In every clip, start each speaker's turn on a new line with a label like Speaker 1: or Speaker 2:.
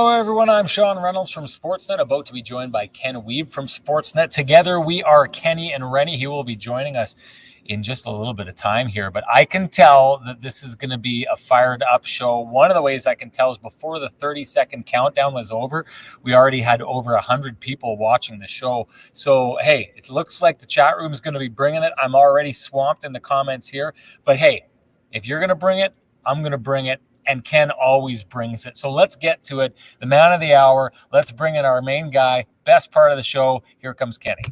Speaker 1: Hello, everyone. I'm Sean Reynolds from Sportsnet, about to be joined by Ken Wiebe from Sportsnet. Together, we are Kenny and Renny. He will be joining us in just a little bit of time here, but I can tell that this is going to be a fired up show. One of the ways I can tell is before the 30-second countdown was over, we already had over 100 people watching the show. So, hey, it looks like the chat room is going to be bringing it. I'm already swamped in the comments here, but hey, if you're going to bring it, I'm going to bring it. And Ken always brings it. So let's get to it. The man of the hour. Let's bring in our main guy. Best part of the show. Here comes Kenny.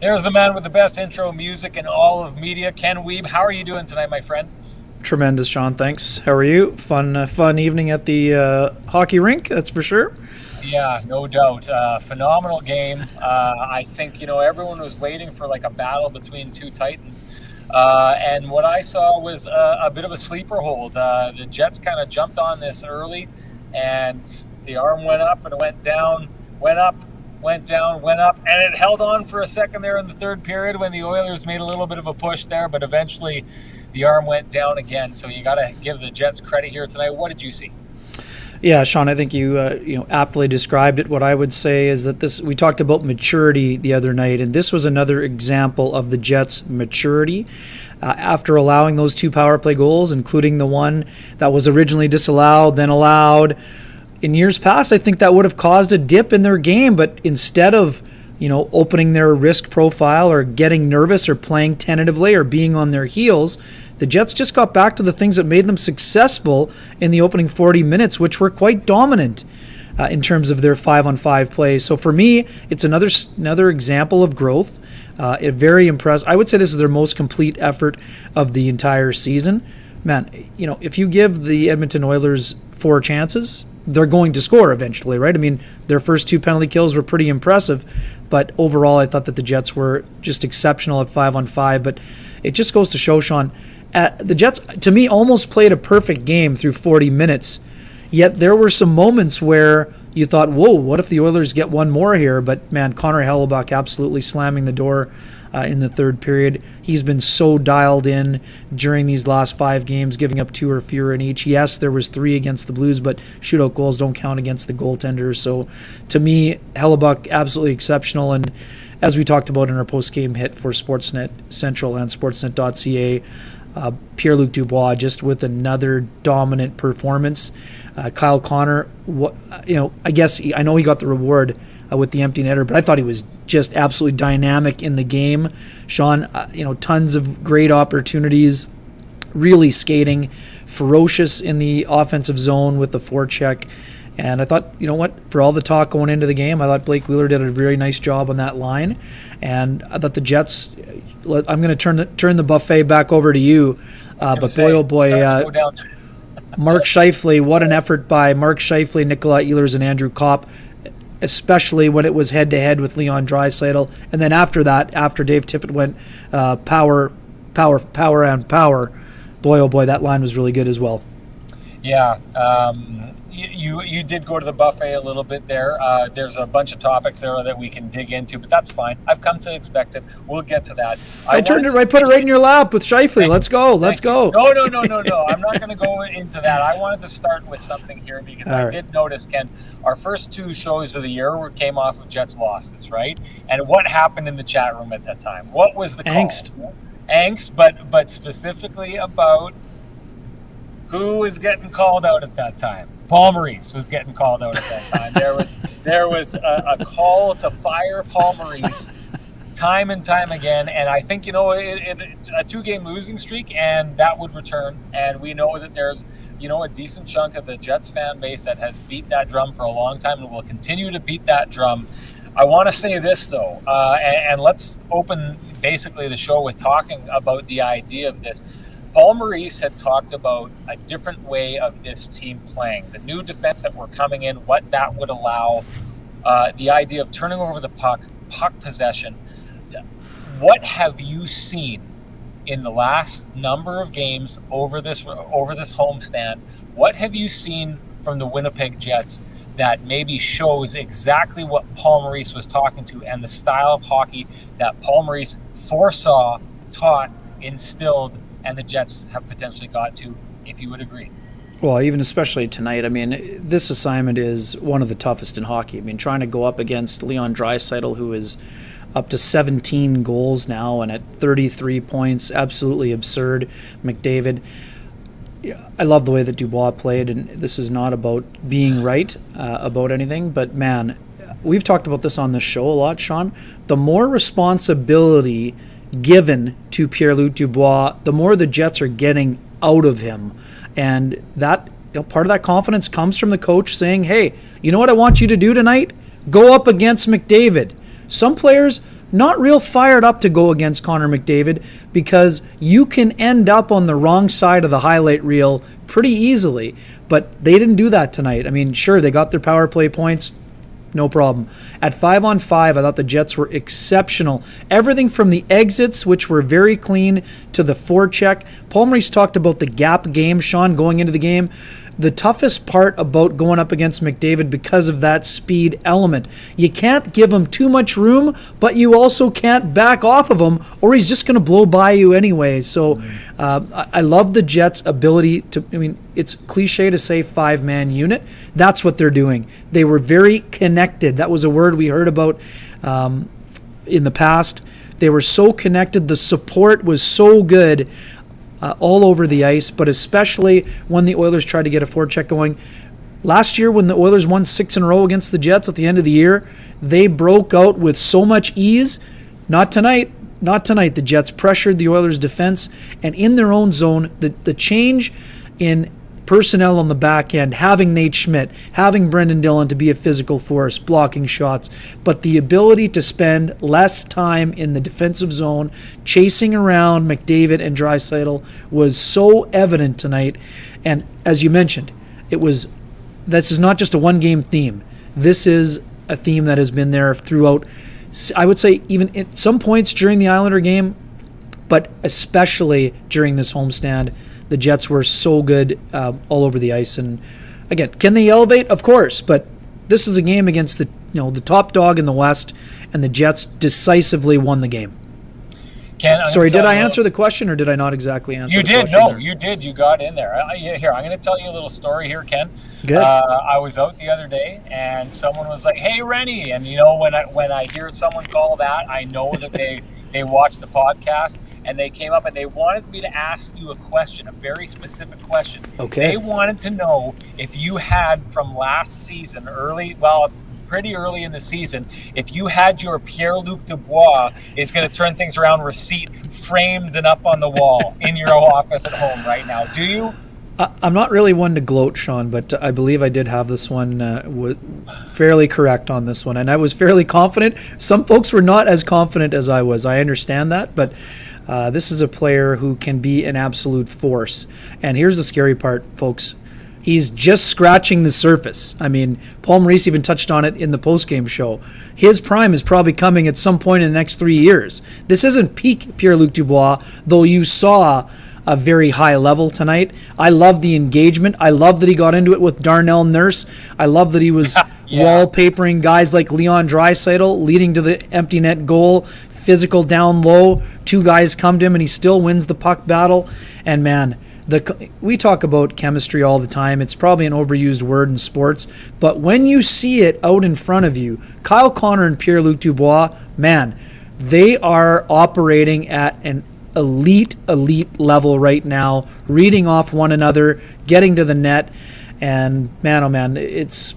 Speaker 1: There's the man with the best intro music in all of media, Ken Wiebe. How are you doing tonight, my friend?
Speaker 2: Tremendous, Sean. Thanks. How are you? Fun evening at the hockey rink, that's for sure.
Speaker 1: Yeah, no doubt. Phenomenal game. I think, everyone was waiting for like a battle between two Titans. And what I saw was a bit of a sleeper hold. The Jets kind of jumped on this early, and the arm went up and it went down, went up, went down, went up, and it held on for a second there in the third period when the Oilers made a little bit of a push there, but eventually the arm went down again. So you got to give the Jets credit here tonight. What did you see?
Speaker 2: Yeah, Sean, I think you aptly described it. What I would say is that we talked about maturity the other night, and this was another example of the Jets' maturity. After allowing those two power play goals, including the one that was originally disallowed, then allowed, in years past, I think that would have caused a dip in their game, but instead of, opening their risk profile or getting nervous or playing tentatively or being on their heels, the Jets just got back to the things that made them successful in the opening 40 minutes, which were quite dominant in terms of their 5-on-5 plays. So for me, it's another example of growth. Very impressed. I would say this is their most complete effort of the entire season. Man, if you give the Edmonton Oilers 4 chances, they're going to score eventually, right? I mean, their first 2 penalty kills were pretty impressive, but overall I thought that the Jets were just exceptional at 5-on-5. But it just goes to show, Sean, the Jets, to me, almost played a perfect game through 40 minutes, yet there were some moments where you thought, whoa, what if the Oilers get one more here? But man, Connor Hellebuyck absolutely slamming the door in the third period. He's been so dialed in during these last 5 games, giving up 2 or fewer in each. Yes, there was 3 against the Blues, but shootout goals don't count against the goaltenders. So to me, Hellebuyck absolutely exceptional. And as we talked about in our post-game hit for Sportsnet Central and Sportsnet.ca, Pierre-Luc Dubois just with another dominant performance. Kyle Connor, I know he got the reward with the empty netter, but I thought he was just absolutely dynamic in the game. Sean, tons of great opportunities, really skating, ferocious in the offensive zone with the forecheck. And I thought, for all the talk going into the game, I thought Blake Wheeler did a very nice job on that line. And I thought the Jets, I'm going to turn the buffet back over to you. But boy, oh boy, Mark Scheifele, what an effort by Mark Scheifele, Nikolai Ehlers, and Andrew Kopp, especially when it was head-to-head with Leon Draisaitl. And then after that, after Dave Tippett went power, and power, boy, oh boy, that line was really good as well.
Speaker 1: Yeah, you did go to the buffet a little bit there. There's a bunch of topics there that we can dig into, but that's fine. I've come to expect it. We'll get to that.
Speaker 2: I put it right in your lap with Scheifele. Let's go.
Speaker 1: No. I'm not going to go into that. I wanted to start with something here because I did notice, Ken, our first 2 shows of the year came off of Jets losses, right? And what happened in the chat room at that time? What was the call? Angst, but specifically about who was getting called out at that time. Paul Maurice was getting called out at that time. There was a call to fire Paul Maurice time and time again. And I think, it's a 2-game losing streak, and that would return. And we know that there's, a decent chunk of the Jets fan base that has beat that drum for a long time and will continue to beat that drum. I want to say this, though, and let's open basically the show with talking about the idea of this. Paul Maurice had talked about a different way of this team playing, the new defense that were coming in, what that would allow, the idea of turning over the puck possession. What have you seen in the last number of games over this homestand? What have you seen from the Winnipeg Jets that maybe shows exactly what Paul Maurice was talking to and the style of hockey that Paul Maurice foresaw, taught, instilled, and the Jets have potentially got to, if you would agree?
Speaker 2: Well, even especially tonight, I mean, this assignment is one of the toughest in hockey. I mean, trying to go up against Leon Draisaitl, who is up to 17 goals now and at 33 points, absolutely absurd. McDavid, I love the way that Dubois played, and this is not about being right about anything, but man, we've talked about this on the show a lot, Sean. The more responsibility given to Pierre-Luc Dubois, the more the Jets are getting out of him. And that, part of that confidence comes from the coach saying, hey, you know what I want you to do tonight? Go up against McDavid. Some players not real fired up to go against Connor McDavid because you can end up on the wrong side of the highlight reel pretty easily. But they didn't do that tonight. I mean, sure, they got their power play points, no problem. At 5-on-5, I thought the Jets were exceptional. Everything from the exits, which were very clean, to the forecheck. Paul Maurice talked about the gap game, Sean, going into the game. The toughest part about going up against McDavid because of that speed element. You can't give him too much room, but you also can't back off of him, or he's just going to blow by you anyway. So I love the Jets' ability to, I mean, it's cliche to say 5-man unit. That's what they're doing. They were very connected. That was a word we heard about in the past. They were so connected. The support was so good. All over the ice, but especially when the Oilers tried to get a forecheck going. Last year, when the Oilers won 6 in a row against the Jets at the end of the year, they broke out with so much ease. Not tonight. Not tonight. The Jets pressured the Oilers' defense, and in their own zone, the change in personnel on the back end, having Nate Schmidt, having Brendan Dillon to be a physical force, blocking shots, but the ability to spend less time in the defensive zone, chasing around McDavid and Draisaitl was so evident tonight. And as you mentioned, this is not just a one-game theme. This is a theme that has been there throughout, I would say, even at some points during the Islander game, but especially during this homestand. The Jets were so good all over the ice. And again, can they elevate? Of course. But this is a game against the top dog in the West, and the Jets decisively won the game. Sorry, did I answer the question, or did I not exactly answer the question?
Speaker 1: You did. No, you did. You got in there. Here, I'm going to tell you a little story here, Ken.
Speaker 2: Good.
Speaker 1: I was out the other day, and someone was like, hey, Renny. And, when I hear someone call that, I know that they watch the podcast. And they came up and they wanted me to ask you a question, a very specific question.
Speaker 2: Okay.
Speaker 1: They wanted to know if you had from last season, pretty early in the season, if you had your Pierre-Luc Dubois is going to turn things around receipt framed and up on the wall in your office at home right now. Do you?
Speaker 2: I'm not really one to gloat, Sean, but I believe I did have this one fairly correct on this one. And I was fairly confident. Some folks were not as confident as I was. I understand that, but this is a player who can be an absolute force. And here's the scary part, folks. He's just scratching the surface. I mean, Paul Maurice even touched on it in the postgame show. His prime is probably coming at some point in the next 3 years. This isn't peak Pierre-Luc Dubois, though you saw a very high level tonight. I love the engagement. I love that he got into it with Darnell Nurse. I love that he was wallpapering guys like Leon Draisaitl, leading to the empty net goal, physical down low. 2 guys come to him, and he still wins the puck battle. And man, we talk about chemistry all the time. It's probably an overused word in sports, but when you see it out in front of you, Kyle Connor and Pierre-Luc Dubois, man, they are operating at an elite level right now, reading off one another, getting to the net, and man, oh man, it's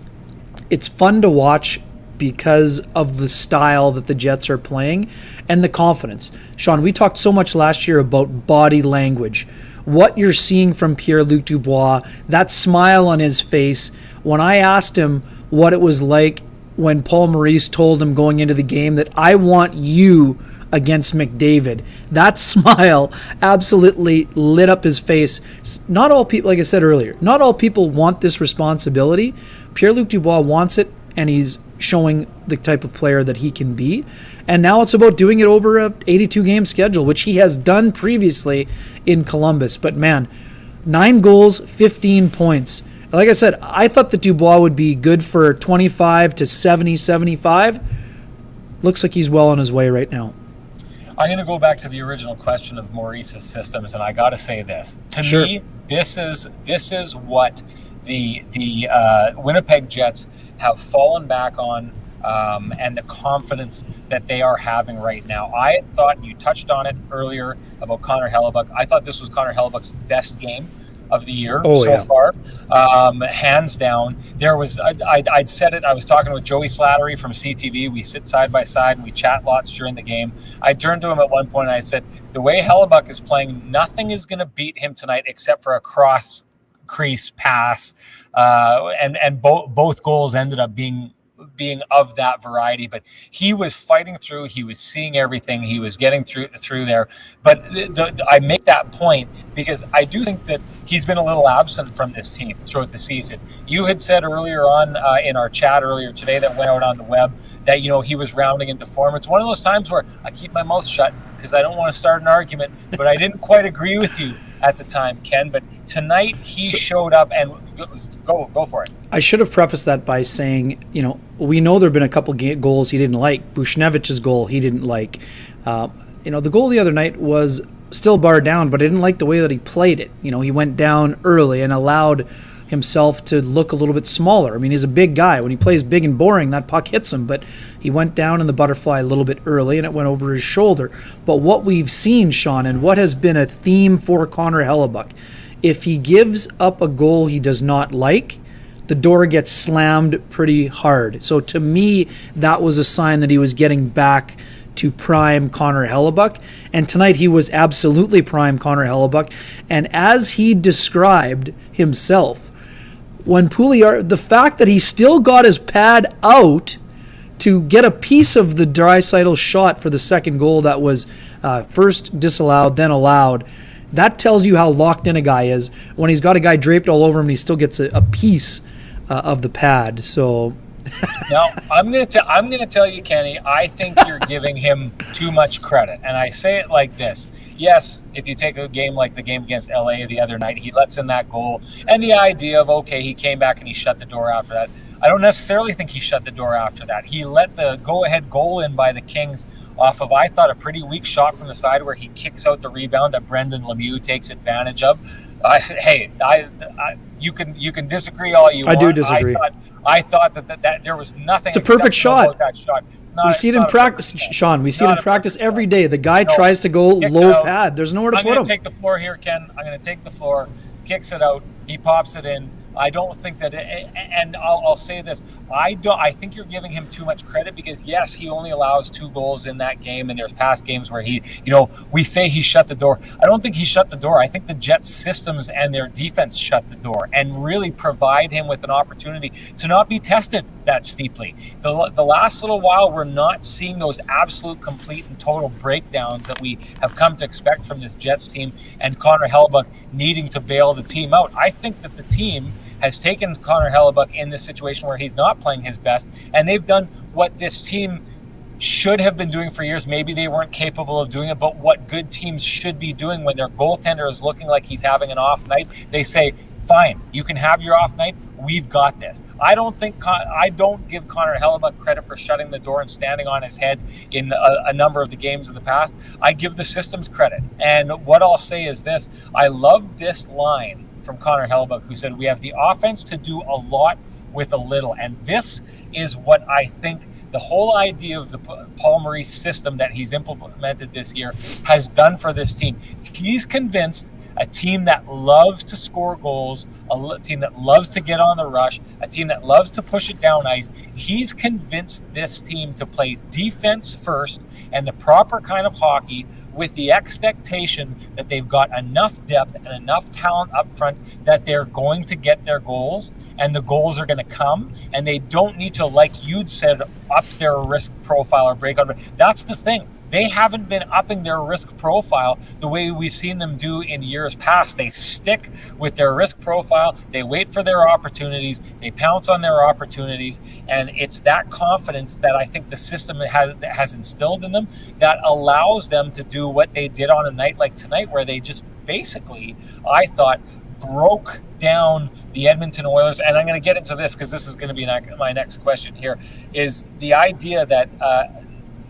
Speaker 2: fun to watch because of the style that the Jets are playing and the confidence. Sean, we talked so much last year about body language. What you're seeing from Pierre-Luc Dubois, that smile on his face. When I asked him what it was like when Paul Maurice told him going into the game that I want you against McDavid, that smile absolutely lit up his face. Not all people, like I said earlier, not all people want this responsibility. Pierre-Luc Dubois wants it, and he's showing the type of player that he can be. And now it's about doing it over a 82-game schedule, which he has done previously in Columbus. But man, 9 goals, 15 points. Like I said, I thought that Dubois would be good for 25 to 70, 75. Looks like he's well on his way right now.
Speaker 1: I'm going to go back to the original question of Maurice's systems, and I got to say this. To
Speaker 2: Sure.
Speaker 1: me, this is what the Winnipeg Jets have fallen back on, and the confidence that they are having right now. I thought, you touched on it earlier about Connor Hellebuck, I thought this was Connor Hellebuck's best game of the year far, hands down. There was, I'd said it, I was talking with Joey Slattery from CTV. We sit side by side and we chat lots during the game. I turned to him at one point and I said, the way Hellebuck is playing, nothing is going to beat him tonight except for a cross crease pass, and both goals ended up being of that variety. But he was fighting through, he was seeing everything, he was getting through there. But I make that point because I do think that he's been a little absent from this team throughout the season. You had said earlier on in our chat earlier today that went out on the web that, you know, he was rounding into form. It's one of those times where I keep my mouth shut because I don't want to start an argument, but I didn't quite agree with you at the time, Ken. But tonight he showed up, and go for it.
Speaker 2: I should have prefaced that by saying, you know, we know there have been a couple goals he didn't like. Buchnevich's goal he didn't like. You know, the goal the other night was still barred down, but I didn't like the way that he played it. You know, he went down early and allowed himself to look a little bit smaller. I mean, he's a big guy. When he plays big and boring, that puck hits him, but he went down in the butterfly a little bit early and it went over his shoulder. But what we've seen, Sean, and what has been a theme for Connor Hellebuck, if he gives up a goal he does not like, the door gets slammed pretty hard. So to me, that was a sign that he was getting back to prime Connor Hellebuck. And tonight he was absolutely prime Connor Hellebuck. And as he described himself, when Pouliot, the fact that he still got his pad out to get a piece of the Draisaitl shot for the second goal that was first disallowed, then allowed, that tells you how locked in a guy is when he's got a guy draped all over him and he still gets a piece of the pad. So
Speaker 1: now I'm going to tell you, Kenny, I think you're giving him too much credit. And I say it like this. Yes, if you take a game like the game against LA the other night, he lets in that goal. And the idea of, okay, he came back and he shut the door after that. I don't necessarily think he shut the door after that. He let the go-ahead goal in by the Kings off of, I thought, a pretty weak shot from the side where he kicks out the rebound that Brendan Lemieux takes advantage of. You can disagree all you want.
Speaker 2: I do disagree.
Speaker 1: I thought that there was nothing.
Speaker 2: It's a perfect shot.
Speaker 1: About that shot.
Speaker 2: We see it in practice, Sean. We see it in practice every day. The guy tries to go low pad. There's nowhere to put him.
Speaker 1: I'm going to take the floor here, Ken. I'm going to take the floor. Kicks it out. He pops it in. I don't think that, and I'll say this, I think you're giving him too much credit because yes, he only allows 2 goals in that game, and there's past games where he, you know, we say he shut the door. I don't think he shut the door. I think the Jets systems and their defense shut the door and really provide him with an opportunity to not be tested that steeply. The last little while, we're not seeing those absolute, complete, and total breakdowns that we have come to expect from this Jets team, and Connor Hellebuck needing to bail the team out. I think that the team has taken Connor Hellebuck in this situation where he's not playing his best, and they've done what this team should have been doing for years. Maybe they weren't capable of doing it, but what good teams should be doing when their goaltender is looking like he's having an off night, they say, fine, you can have your off night. We've got this. I don't give Connor Hellebuck credit for shutting the door and standing on his head in a number of the games in the past. I give the systems credit. And what I'll say is this. I love this line from Connor Hellebuck, who said, we have the offense to do a lot with a little. And this is what I think the whole idea of the Paul Maurice system that he's implemented this year has done for this team. He's convinced, a team that loves to score goals, a team that loves to get on the rush, a team that loves to push it down ice. He's convinced this team to play defense first and the proper kind of hockey, with the expectation that they've got enough depth and enough talent up front that they're going to get their goals, and the goals are going to come, and they don't need to, like you'd said, up their risk profile or break out. That's the thing. They haven't been upping their risk profile the way we've seen them do in years past. They stick with their risk profile. They wait for their opportunities. They pounce on their opportunities. And it's that confidence that I think the system has instilled in them that allows them to do what they did on a night like tonight, where they just basically, I thought, broke down the Edmonton Oilers. And I'm going to get into this because this is going to be my next question here, is the idea that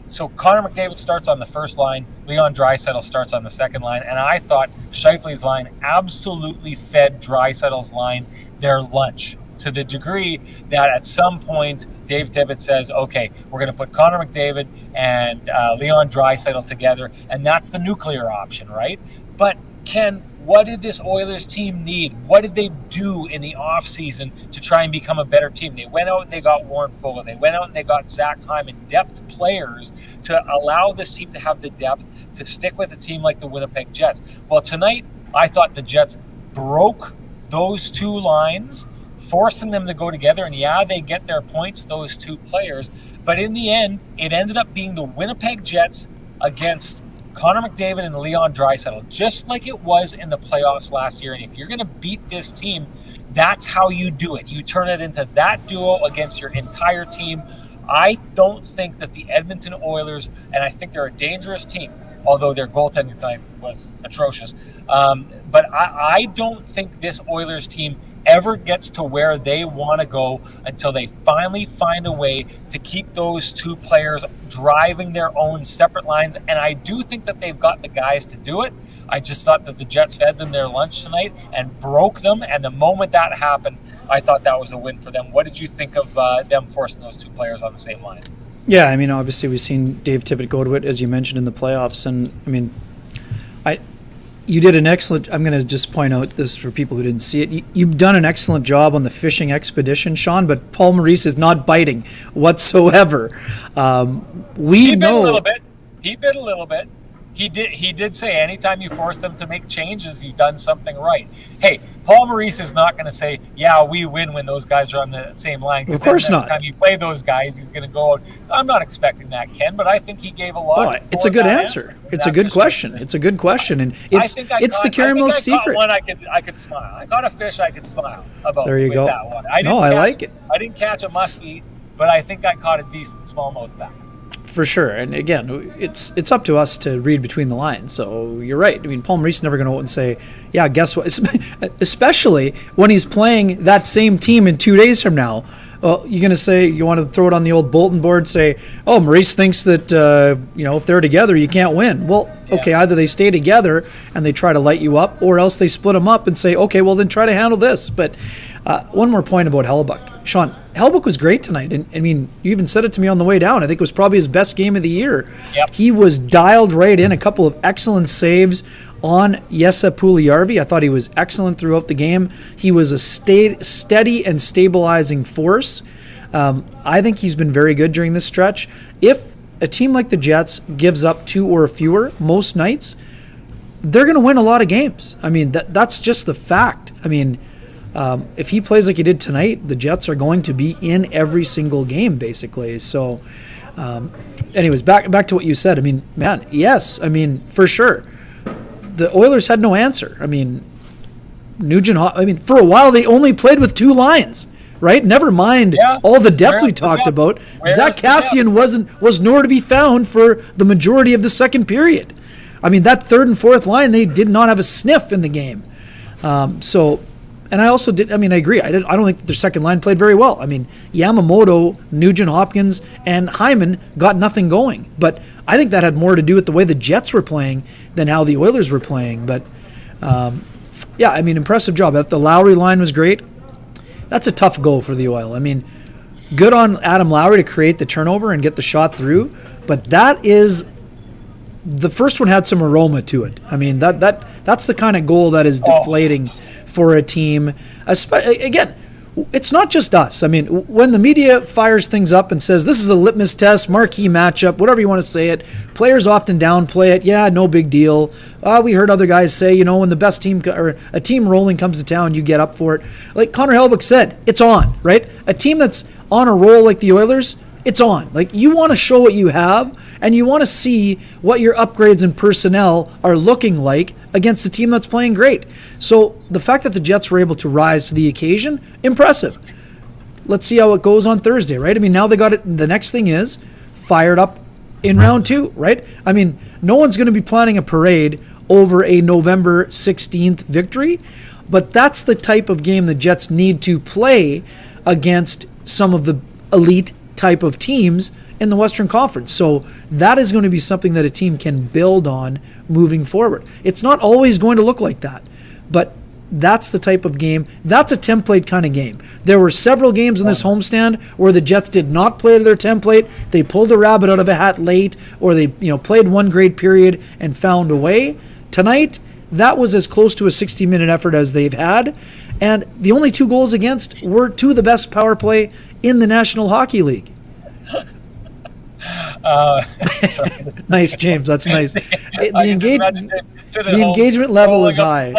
Speaker 1: so Connor McDavid starts on the first line, Leon Draisaitl starts on the second line, and I thought Scheifele's line absolutely fed Draisaitl's line their lunch, to the degree that at some point Dave Tippett says, okay, we're going to put Connor McDavid and Leon Draisaitl together, and that's the nuclear option, right? But Ken, what did this Oilers team need? What did they do in the offseason to try and become a better team? They went out and they got Warren Foegele. They went out and they got Zach Hyman, depth players to allow this team to have the depth to stick with a team like the Winnipeg Jets. Well, tonight, I thought the Jets broke those two lines, forcing them to go together. And yeah, they get their points, those two players. But in the end, it ended up being the Winnipeg Jets against Connor McDavid and Leon Draisaitl, just like it was in the playoffs last year. And if you're going to beat this team, that's how you do it. You turn it into that duo against your entire team. I don't think that the Edmonton Oilers, and I think they're a dangerous team, although their goaltending tonight was atrocious, but I don't think this Oilers team ever gets to where they want to go until they finally find a way to keep those two players driving their own separate lines. And I do think that they've got the guys to do it. I just thought that the Jets fed them their lunch tonight and broke them. And the moment that happened, I thought that was a win for them. What did you think of them forcing those two players on the same line?
Speaker 2: Yeah, I mean, obviously we've seen Dave Tippett go to it, as you mentioned, in the playoffs. And, I mean, you did an excellent, I'm going to just point out this for people who didn't see it. You've done an excellent job on the fishing expedition, Sean, but Paul Maurice is not biting whatsoever. He bit a little bit. He did say anytime you force them to make changes, you've done something right. Hey, Paul Maurice is not going to say, yeah, we win when those guys are on the same line. Of course not.
Speaker 1: Next time you play those guys, he's going to go out. I'm not expecting that, Ken, but I think he gave a lot.
Speaker 2: It's a good answer. It's a good question. It's a good question, and it's the caramel secret.
Speaker 1: One I could smile. I got a fish I could smile about.
Speaker 2: There you go.
Speaker 1: That one.
Speaker 2: I like it.
Speaker 1: I didn't catch a muskie, but I think I caught a decent smallmouth bass.
Speaker 2: For sure. And again, it's up to us to read between the lines. So you're right. I mean, Paul Maurice is never going to go out and say, yeah, guess what? Especially when he's playing that same team in 2 days from now. Well, you're going to say, you want to throw it on the old bulletin board, say, oh, Maurice thinks that, if they're together, you can't win. Well, okay, either they stay together and they try to light you up, or else they split them up and say, okay, well, then try to handle this. But one more point about Hellebuyck. Sean, Hellebuyck was great tonight. And I mean, you even said it to me on the way down. I think it was probably his best game of the year.
Speaker 1: Yep.
Speaker 2: He was dialed right in, a couple of excellent saves on Jesse Puljujärvi. I thought he was excellent throughout the game. He was a steady and stabilizing force. I think he's been very good during this stretch. If a team like the Jets gives up 2 or fewer most nights, they're going to win a lot of games. I mean, that's just the fact. I mean, if he plays like he did tonight, the Jets are going to be in every single game, basically. So, anyways, back to what you said. I mean, man, yes. I mean, for sure. The Oilers had no answer. I mean, for a while they only played with 2 lines, right? Never mind all the depth we talked about. Zach Kassian was nowhere to be found for the majority of the second period. I mean, that third and fourth line, they did not have a sniff in the game. And I also I agree. I don't think that their second line played very well. I mean, Yamamoto, Nugent Hopkins, and Hyman got nothing going. But I think that had more to do with the way the Jets were playing than how the Oilers were playing. But, impressive job. The Lowry line was great. That's a tough goal for the Oil. I mean, good on Adam Lowry to create the turnover and get the shot through. But that is the first one had some aroma to it. I mean, that's the kind of goal that is deflating for a team. Again, it's not just us. I mean, when the media fires things up and says this is a litmus test, marquee matchup, whatever you want to say it, players often downplay it. Yeah, no big deal. We heard other guys say, when the best team or a team rolling comes to town, you get up for it. Like Connor Hellebuyck said, it's on, right? A team that's on a roll like the Oilers, it's on. Like, you want to show what you have, and you want to see what your upgrades and personnel are looking like against a team that's playing great. So the fact that the Jets were able to rise to the occasion, impressive. Let's see how it goes on Thursday, right? I mean, now they got it. The next thing is fired up in round 2, right? I mean, no one's going to be planning a parade over a November 16th victory, but that's the type of game the Jets need to play against some of the elite type of teams in the Western Conference. So that is going to be something that a team can build on moving forward. It's not always going to look like that, but that's the type of game. That's a template kind of game. There were several games in this homestand where the Jets did not play to their template. They pulled a rabbit out of a hat late, or they played one great period and found a way. Tonight, that was as close to a 60-minute effort as they've had, and the only 2 goals against were to the best power play in the National Hockey League. Nice, James. That's nice. The engagement level is high.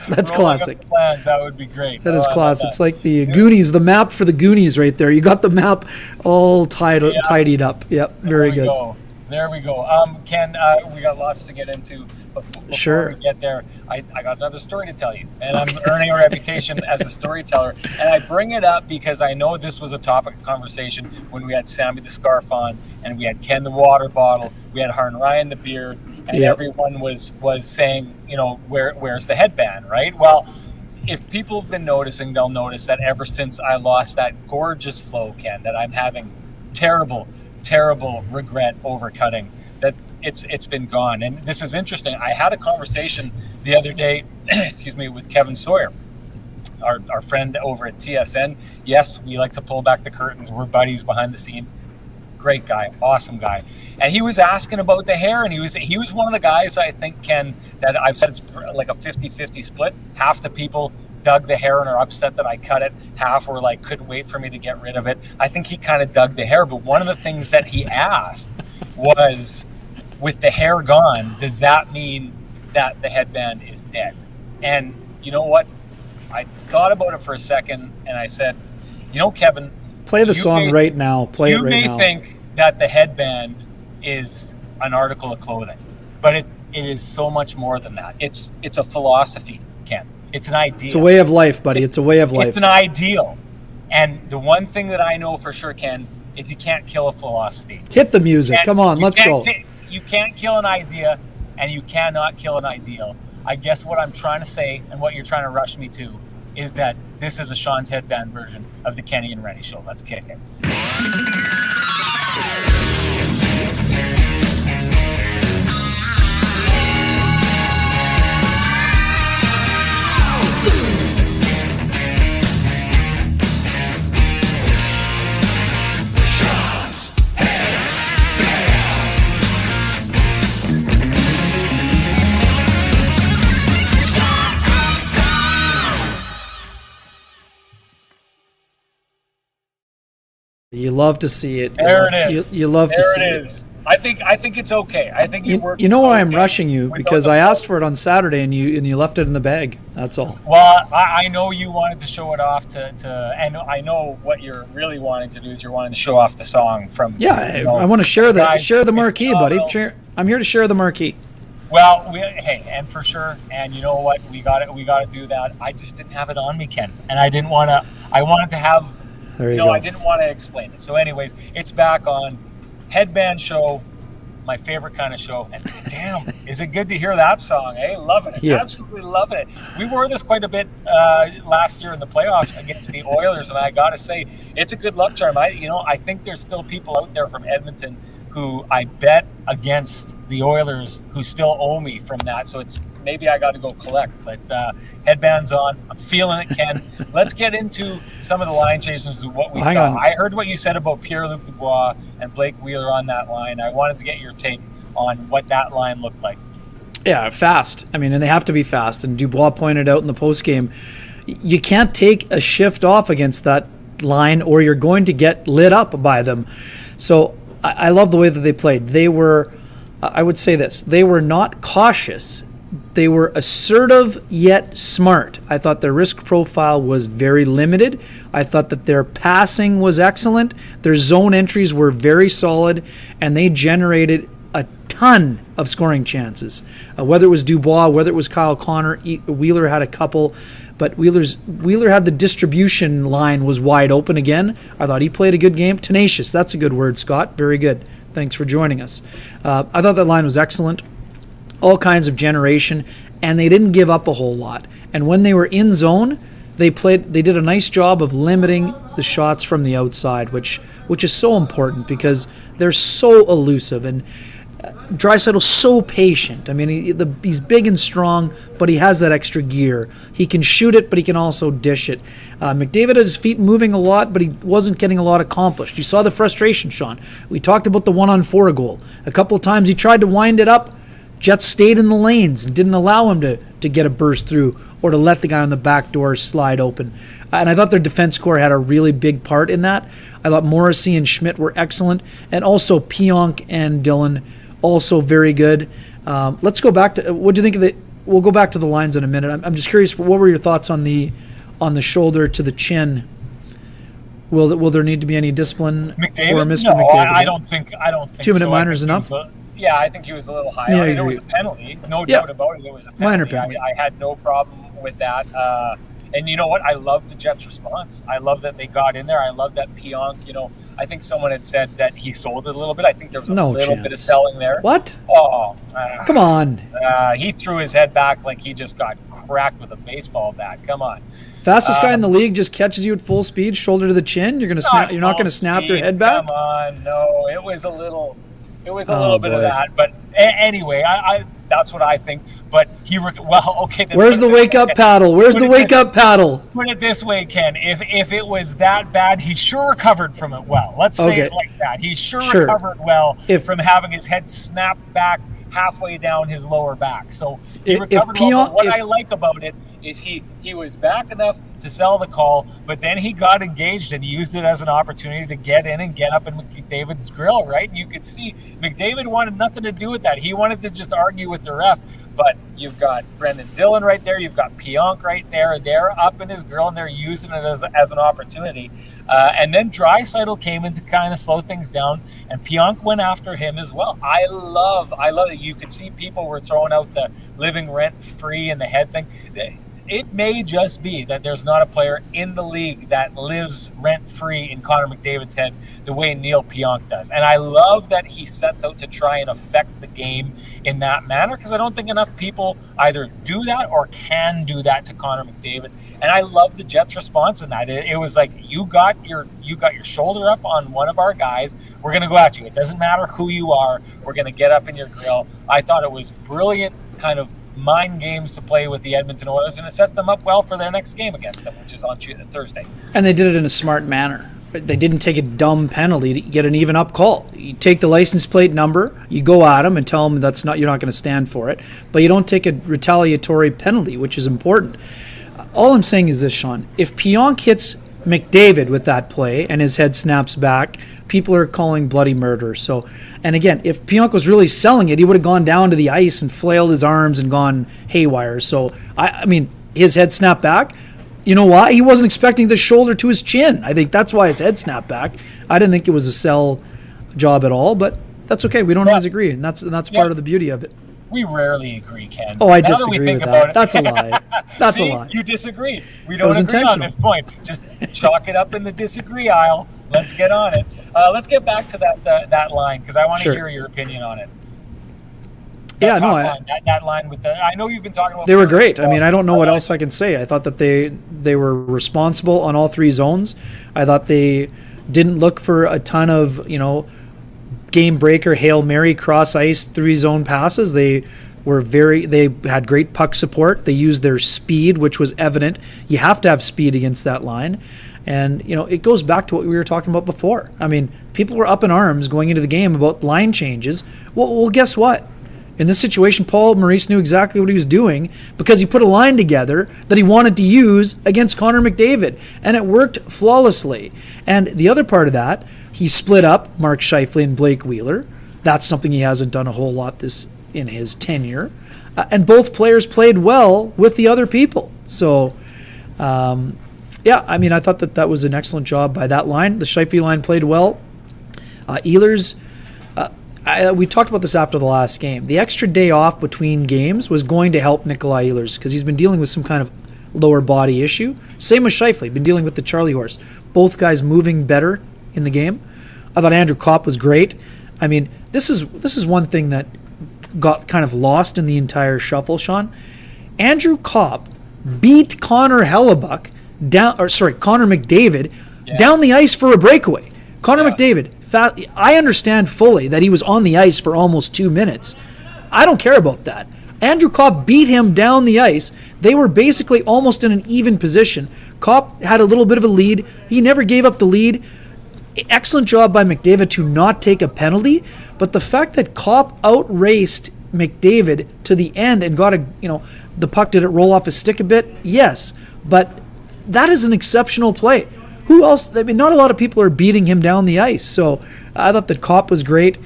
Speaker 2: That's classic.
Speaker 1: That would be great.
Speaker 2: That is classic. It's like the Goonies, the map for the Goonies right there. You got the map all tidied up. Yep, very good.
Speaker 1: There we go. Ken, we got lots to get into. Before
Speaker 2: Sure.
Speaker 1: we get there, I got another story to tell you. And I'm earning a reputation as a storyteller. And I bring it up because I know this was a topic of conversation when we had Sammy the Scarf on, and we had Ken the Water Bottle, we had Harn Ryan the Beard, and everyone was saying, where's the headband, right? Well, if people have been noticing, they'll notice that ever since I lost that gorgeous flow, Ken, that I'm having terrible regret over cutting, that it's been gone. And this is interesting. I had a conversation the other day, with Kevin Sawyer, our friend over at TSN. Yes, we like to pull back the curtains. We're buddies behind the scenes. Great guy, awesome guy. And he was asking about the hair, and he was one of the guys, I think, Ken, that I've said it's like a 50-50 split. Half the people dug the hair and are upset that I cut it. Half were like, couldn't wait for me to get rid of it. I think he kind of dug the hair, but one of the things that he asked was, with the hair gone, does that mean that the headband is dead? And you know what? I thought about it for a second, and I said, Kevin,
Speaker 2: play the song right now. Play it right now.
Speaker 1: You may think that the headband is an article of clothing, but it is so much more than that. It's a philosophy, Ken. It's an ideal.
Speaker 2: It's a way of life, buddy. It's a way of life.
Speaker 1: It's an ideal. And the one thing that I know for sure, Ken, is you can't kill a philosophy.
Speaker 2: Hit the music. Come on, let's go.
Speaker 1: You can't kill an idea, and you cannot kill an ideal. I guess what I'm trying to say, and what you're trying to rush me to, is that this is a Sean's Headband version of the Kenny and Renny Show. Let's kick it.
Speaker 2: You love to see it.
Speaker 1: There it is.
Speaker 2: You love to see it.
Speaker 1: There it is. I think it's okay. I think you worked.
Speaker 2: You know why I'm rushing you? Because I asked for it on Saturday and you left it in the bag. That's all.
Speaker 1: Well, I know you wanted to show it off and I know what you're really wanting to do is you're wanting to show off the song from.
Speaker 2: Yeah, I want to share the marquee, buddy. I'm here to share the marquee.
Speaker 1: Well, and for sure, and you know what? We got to do that. I just didn't have it on me, Ken, and I didn't want to. I wanted to have.
Speaker 2: There you go.
Speaker 1: I didn't want to explain it. So, anyways, it's back on Headband Show, my favorite kind of show. And damn, is it good to hear that song? Loving it.
Speaker 2: Yeah.
Speaker 1: Absolutely loving it. We wore this quite a bit last year in the playoffs against the Oilers, and I got to say, it's a good luck charm. I think there's still people out there from Edmonton who I bet against the Oilers who still owe me from that. So it's maybe I got to go collect. But headbands on. I'm feeling it, Ken. Let's get into some of the line changes of what we saw. I heard what you said about Pierre-Luc Dubois and Blake Wheeler on that line. I wanted to get your take on what that line looked like.
Speaker 2: Yeah, fast. I mean, and they have to be fast. And Dubois pointed out in the postgame, you can't take a shift off against that line or you're going to get lit up by them. So I love the way that they played. They were, I would say this, they were not cautious. They were assertive yet smart. I thought their risk profile was very limited. I thought that their passing was excellent. Their zone entries were very solid, and they generated a ton of scoring chances. Whether it was Dubois, whether it was Kyle Connor, Wheeler had a couple, but Wheeler had the distribution line was wide open again. I thought he played a good game. Tenacious, that's a good word, Scott. Very good. Thanks for joining us. I thought that line was excellent. All kinds of generation, and they didn't give up a whole lot. And when they were in zone, they did a nice job of limiting the shots from the outside, which is so important because they're so elusive. And Draisaitl's so patient. I mean, he's big and strong, but he has that extra gear. He can shoot it, but he can also dish it. McDavid had his feet moving a lot, but he wasn't getting a lot accomplished. You saw the frustration, Sean. We talked about the 1-on-4 goal. A couple of times he tried to wind it up. Jets stayed in the lanes and didn't allow him to get a burst through or to let the guy on the back door slide open. And I thought their defense core had a really big part in that. I thought Morrissey and Schmidt were excellent. And also Pionk and Dillon, also very good. Let's go back to, what do you think of the, we'll go back to the lines in a minute. I'm just curious, what were your thoughts on the shoulder to the chin? Will there need to be any discipline
Speaker 1: McDavid?
Speaker 2: for Mr.
Speaker 1: No,
Speaker 2: McDavid?
Speaker 1: I don't think
Speaker 2: 2-minute
Speaker 1: so.
Speaker 2: minor is enough?
Speaker 1: Yeah, I think he was a little high.
Speaker 2: Yeah,
Speaker 1: on it. It was a penalty, no doubt about it. It was a penalty.
Speaker 2: Minor penalty.
Speaker 1: I had no problem with that. And you know what? I love the Jets' response. I love that they got in there. I love that Pionk, I think someone had said that he sold it a little bit. I think there was a little bit of selling there.
Speaker 2: What?
Speaker 1: Oh.
Speaker 2: Come on.
Speaker 1: He threw his head back like he just got cracked with a baseball bat. Come on.
Speaker 2: Fastest guy in the league just catches you at full speed, shoulder to the chin. You're not going to snap your head back?
Speaker 1: Come on. No, it was a little bit of that. But anyway, I that's what I think. But okay.
Speaker 2: Where's the wake up paddle? Where's the wake up paddle?
Speaker 1: Put it this way, Ken. If it was that bad, he sure recovered from it well. Let's say it like that. He sure recovered well from having his head snapped back halfway down his lower back. So he recovered well. But what I like about it is he was back enough to sell the call, but then he got engaged and used it as an opportunity to get in and get up in McDavid's grill, right? And you could see McDavid wanted nothing to do with that. He wanted to just argue with the ref. But you've got Brendan Dillon right there. You've got Pionk right there. They're up in his grill, and they're using it as an opportunity. And then Draisaitl came in to kind of slow things down, and Pionk went after him as well. I love it. You could see people were throwing out the living rent-free and the head thing. It may just be that there's not a player in the league that lives rent-free in Connor McDavid's head the way Neil Pionk does. And I love that he sets out to try and affect the game in that manner, because I don't think enough people either do that or can do that to Connor McDavid. And I love the Jets' response in that. It was like, you got your shoulder up on one of our guys. We're going to go at you. It doesn't matter who you are. We're going to get up in your grill. I thought it was brilliant kind of mind games to play with the Edmonton Oilers, and it sets them up well for their next game against them, which is on Thursday.
Speaker 2: And they did it in a smart manner. They didn't take a dumb penalty to get an even up call. You take the license plate number, you go at them and tell them you're not going to stand for it, but you don't take a retaliatory penalty, which is important. All I'm saying is this, Sean. If Pionk hits McDavid with that play and his head snaps back, people are calling bloody murder. So, and again, if Pionk was really selling it, he would have gone down to the ice and flailed his arms and gone haywire. So, I mean, his head snapped back. You know why? He wasn't expecting the shoulder to his chin. I think that's why his head snapped back. I didn't think it was a sell job at all, but that's okay. We don't always agree, and that's part of the beauty of it.
Speaker 1: We rarely agree, Ken.
Speaker 2: Oh, I disagree with that. That's a lie. That's a lie.
Speaker 1: You disagree. We don't agree on this point. Just chalk it up in the disagree aisle. Let's get on it. Let's get back to that line, because I want to hear your opinion on it. That line with I know you've been talking about.
Speaker 2: They were great. I mean, I don't know what else I can say. I thought that they were responsible on all three zones. I thought they didn't look for a ton of game breaker, Hail Mary, cross ice, 3-zone passes. They they had great puck support. They used their speed, which was evident. You have to have speed against that line. And, it goes back to what we were talking about before. I mean, people were up in arms going into the game about line changes. Well, guess what? In this situation, Paul Maurice knew exactly what he was doing because he put a line together that he wanted to use against Connor McDavid, and it worked flawlessly. And the other part of that, he split up Mark Scheifele and Blake Wheeler. That's something he hasn't done a whole lot in his tenure. And both players played well with the other people. So, I thought that was an excellent job by that line. The Scheifele line played well. Ehlers... we talked about this after the last game. The extra day off between games was going to help Nikolai Ehlers because he's been dealing with some kind of lower body issue. Same with Scheifele, been dealing with the Charlie horse. Both guys moving better in the game. I thought Andrew Kopp was great. I mean, this is one thing that got kind of lost in the entire shuffle, Sean. Andrew Kopp beat Connor McDavid down the ice for a breakaway. Connor McDavid, I understand fully that he was on the ice for almost 2 minutes. I don't care about that. Andrew Kopp beat him down the ice. They were basically almost in an even position. Kopp had a little bit of a lead. He never gave up the lead. Excellent job by McDavid to not take a penalty, but the fact that Kopp outraced McDavid to the end and got the puck, did it roll off his stick a bit? Yes, but that is an exceptional play. Who else? I mean, not a lot of people are beating him down the ice. So I thought that Kopp was great.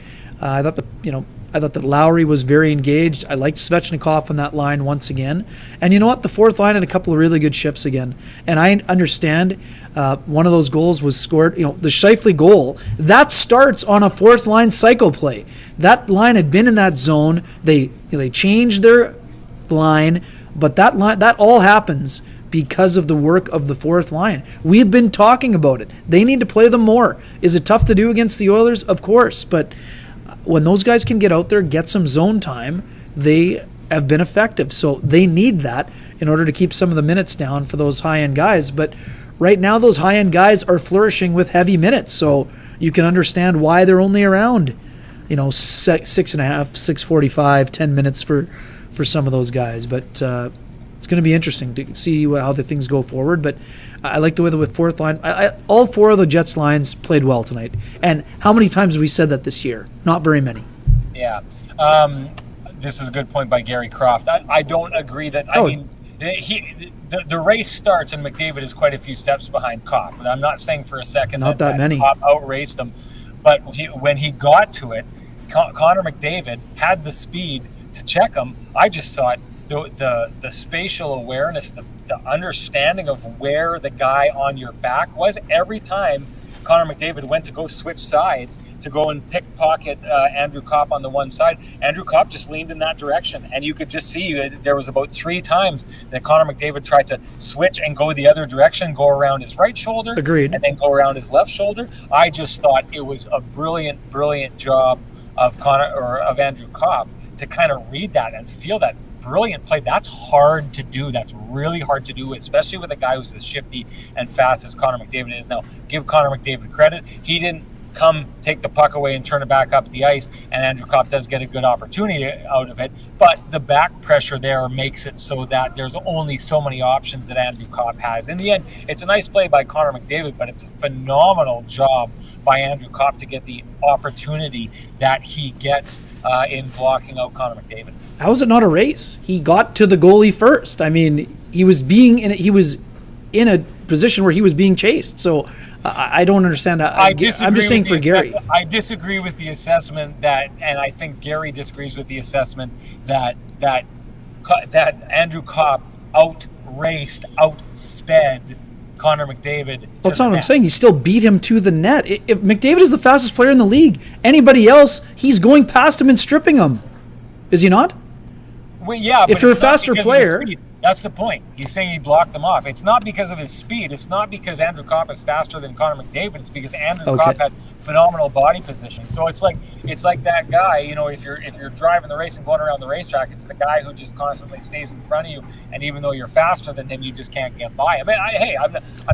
Speaker 2: I thought that Lowry was very engaged. I liked Svechnikov on that line once again. And you know what? The fourth line had a couple of really good shifts again. And I understand one of those goals was scored. The Scheifele goal that starts on a fourth line cycle play. That line had been in that zone. They changed their line, but that all happens because of the work of the fourth line. We've been talking about it. They need to play them more. Is it tough to do against the Oilers? Of course, but when those guys can get out there, get some zone time, they have been effective. So they need that in order to keep some of the minutes down for those high-end guys. But right now, those high-end guys are flourishing with heavy minutes. So you can understand why they're only around, 6.5, 6:45, 10 minutes for some of those guys. But it's going to be interesting to see how the things go forward, but I like the way the fourth line. All four of the Jets lines played well tonight. And how many times have we said that this year? Not very many.
Speaker 1: Yeah. This is a good point by Gary Croft. I don't agree that. The race starts and McDavid is quite a few steps behind Kopp. And I'm not saying for a second that many. Kopp outraced him, but when he got to it, Connor McDavid had the speed to check him. I just thought the spatial awareness, the understanding of where the guy on your back was every time Connor McDavid went to go switch sides to go and pickpocket Andrew Kopp on the one side. Andrew Kopp just leaned in that direction, and you could just see there was about 3 times that Connor McDavid tried to switch and go the other direction, go around his right shoulder,
Speaker 2: Agreed,
Speaker 1: and then go around his left shoulder. I just thought it was a brilliant job of Andrew Kopp to kind of read that and feel that. Brilliant play. That's hard to do. That's really hard to do, especially with a guy who's as shifty and fast as Connor McDavid is. Now, give Connor McDavid credit. He didn't come take the puck away and turn it back up the ice, and Andrew Kopp does get a good opportunity out of it. But the back pressure there makes it so that there's only so many options that Andrew Kopp has. In the end, it's a nice play by Connor McDavid, but it's a phenomenal job by Andrew Kopp to get the opportunity that he gets in blocking out Connor McDavid.
Speaker 2: How is it not a race? He got to the goalie first. I mean, he was in a position where he was being chased. So I don't understand. I'm just saying for Gary.
Speaker 1: I disagree with the assessment and I think Gary disagrees with the assessment that Andrew Kopp outsped Connor McDavid.
Speaker 2: That's not what I'm saying. He still beat him to the net. If McDavid is the fastest player in the league, anybody else, he's going past him and stripping him. Is he not?
Speaker 1: Well, yeah.
Speaker 2: If you're a faster player.
Speaker 1: That's the point. He's saying he blocked them off. It's not because of his speed. It's not because Andrew Kopp is faster than Connor McDavid. It's because Andrew Kopp had phenomenal body position. So it's like that guy. If you're driving the race and going around the racetrack, it's the guy who just constantly stays in front of you. And even though you're faster than him, you just can't get by. I mean,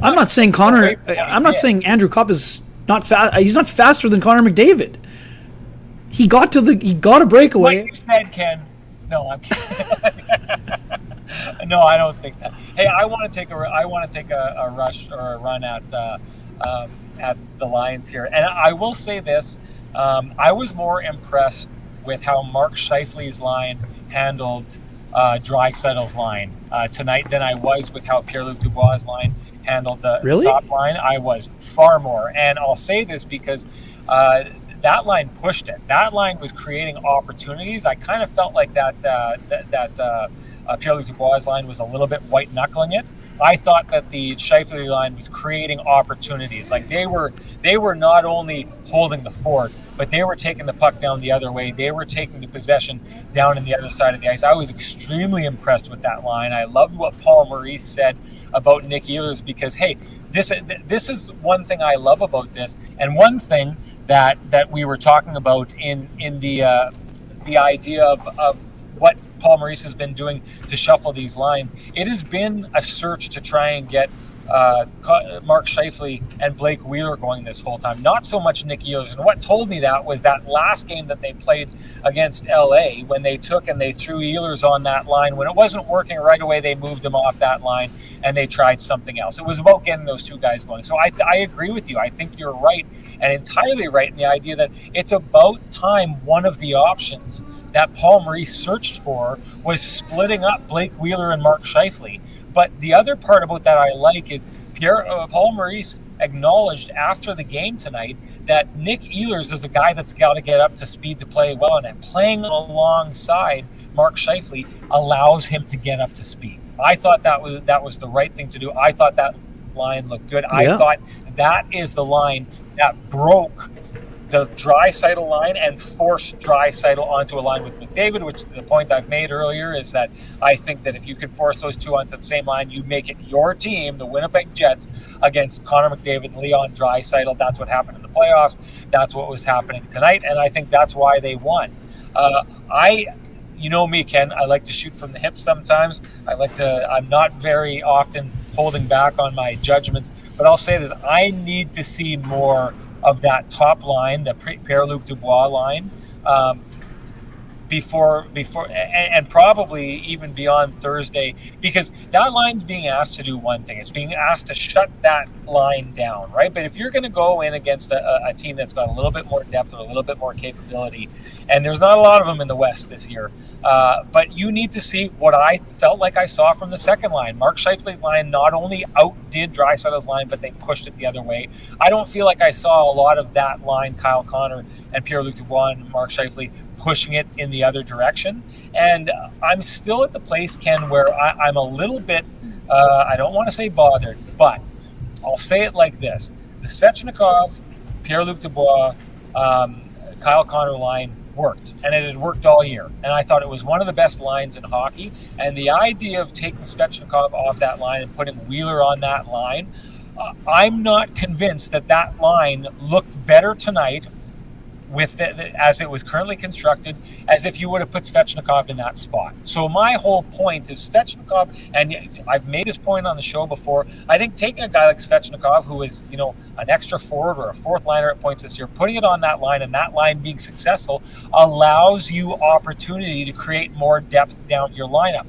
Speaker 2: I'm not saying Connor. I'm not saying Andrew Kopp is not fast. He's not faster than Connor McDavid. He got a breakaway.
Speaker 1: Like you said, Ken. No, I'm kidding. No, I don't think that. Hey, I want to take a rush or a run at the Lions here, and I will say this: I was more impressed with how Mark Scheifele's line handled Draisaitl's line tonight than I was with how Pierre-Luc Dubois' line handled the top line. I was far more, and I'll say this because that line pushed it. That line was creating opportunities. I kind of felt like that Pierre-Luc Dubois' line was a little bit white-knuckling it. I thought that the Scheifele line was creating opportunities. Like they were not only holding the fort, but they were taking the puck down the other way. They were taking the possession down in the other side of the ice. I was extremely impressed with that line. I loved what Paul Maurice said about Nick Ehlers because, hey, this is one thing I love about this, and one thing that we were talking about in the idea of what Paul Maurice has been doing to shuffle these lines. It has been a search to try and get Mark Scheifele and Blake Wheeler going this whole time, not so much Nick Ehlers. And what told me that was that last game that they played against LA when they took and they threw Ehlers on that line. When it wasn't working right away, they moved him off that line and they tried something else. It was about getting those two guys going. So I agree with you. I think you're right and entirely right in the idea that it's about time one of the options that Paul Maurice searched for was splitting up Blake Wheeler and Mark Scheifele. But the other part about that I like is Paul Maurice acknowledged after the game tonight that Nick Ehlers is a guy that's got to get up to speed to play well, and playing alongside Mark Scheifele allows him to get up to speed. I thought that was the right thing to do. I thought that line looked good. I thought that is the line that broke the Draisaitl line and forced Draisaitl onto a line with McDavid, which the point I've made earlier is that I think that if you could force those two onto the same line, you make it your team, the Winnipeg Jets, against Connor McDavid and Leon Draisaitl. That's what happened in the playoffs. That's what was happening tonight, and I think that's why they won. You know me, Ken, I like to shoot from the hip sometimes. I'm not very often holding back on my judgments, but I'll say this, I need to see more of that top line, the Pierre-Luc Dubois line, before and probably even beyond Thursday, because that line's being asked to do one thing. It's being asked to shut that line down, right? But if you're going to go in against a team that's got a little bit more depth or a little bit more capability, and there's not a lot of them in the West this year, but you need to see what I felt like I saw from the second line. Mark Scheifele's line not only outdid Draisaitl's line, but they pushed it the other way. I don't feel like I saw a lot of that line, Kyle Connor and Pierre-Luc Dubois and Mark Scheifele, pushing it in the other direction. And I'm still at the place, Ken, where I'm a little bit, I don't want to say bothered, but I'll say it like this. The Svechnikov, Pierre-Luc Dubois, Kyle Connor line worked, and it had worked all year. And I thought it was one of the best lines in hockey. And the idea of taking Svechnikov off that line and putting Wheeler on that line, I'm not convinced that line looked better tonight with as it was currently constructed, as if you would have put Svechnikov in that spot. So my whole point is Svechnikov, and I've made this point on the show before, I think taking a guy like Svechnikov, who is, an extra forward or a fourth liner at points this year, putting it on that line and that line being successful allows you opportunity to create more depth down your lineup.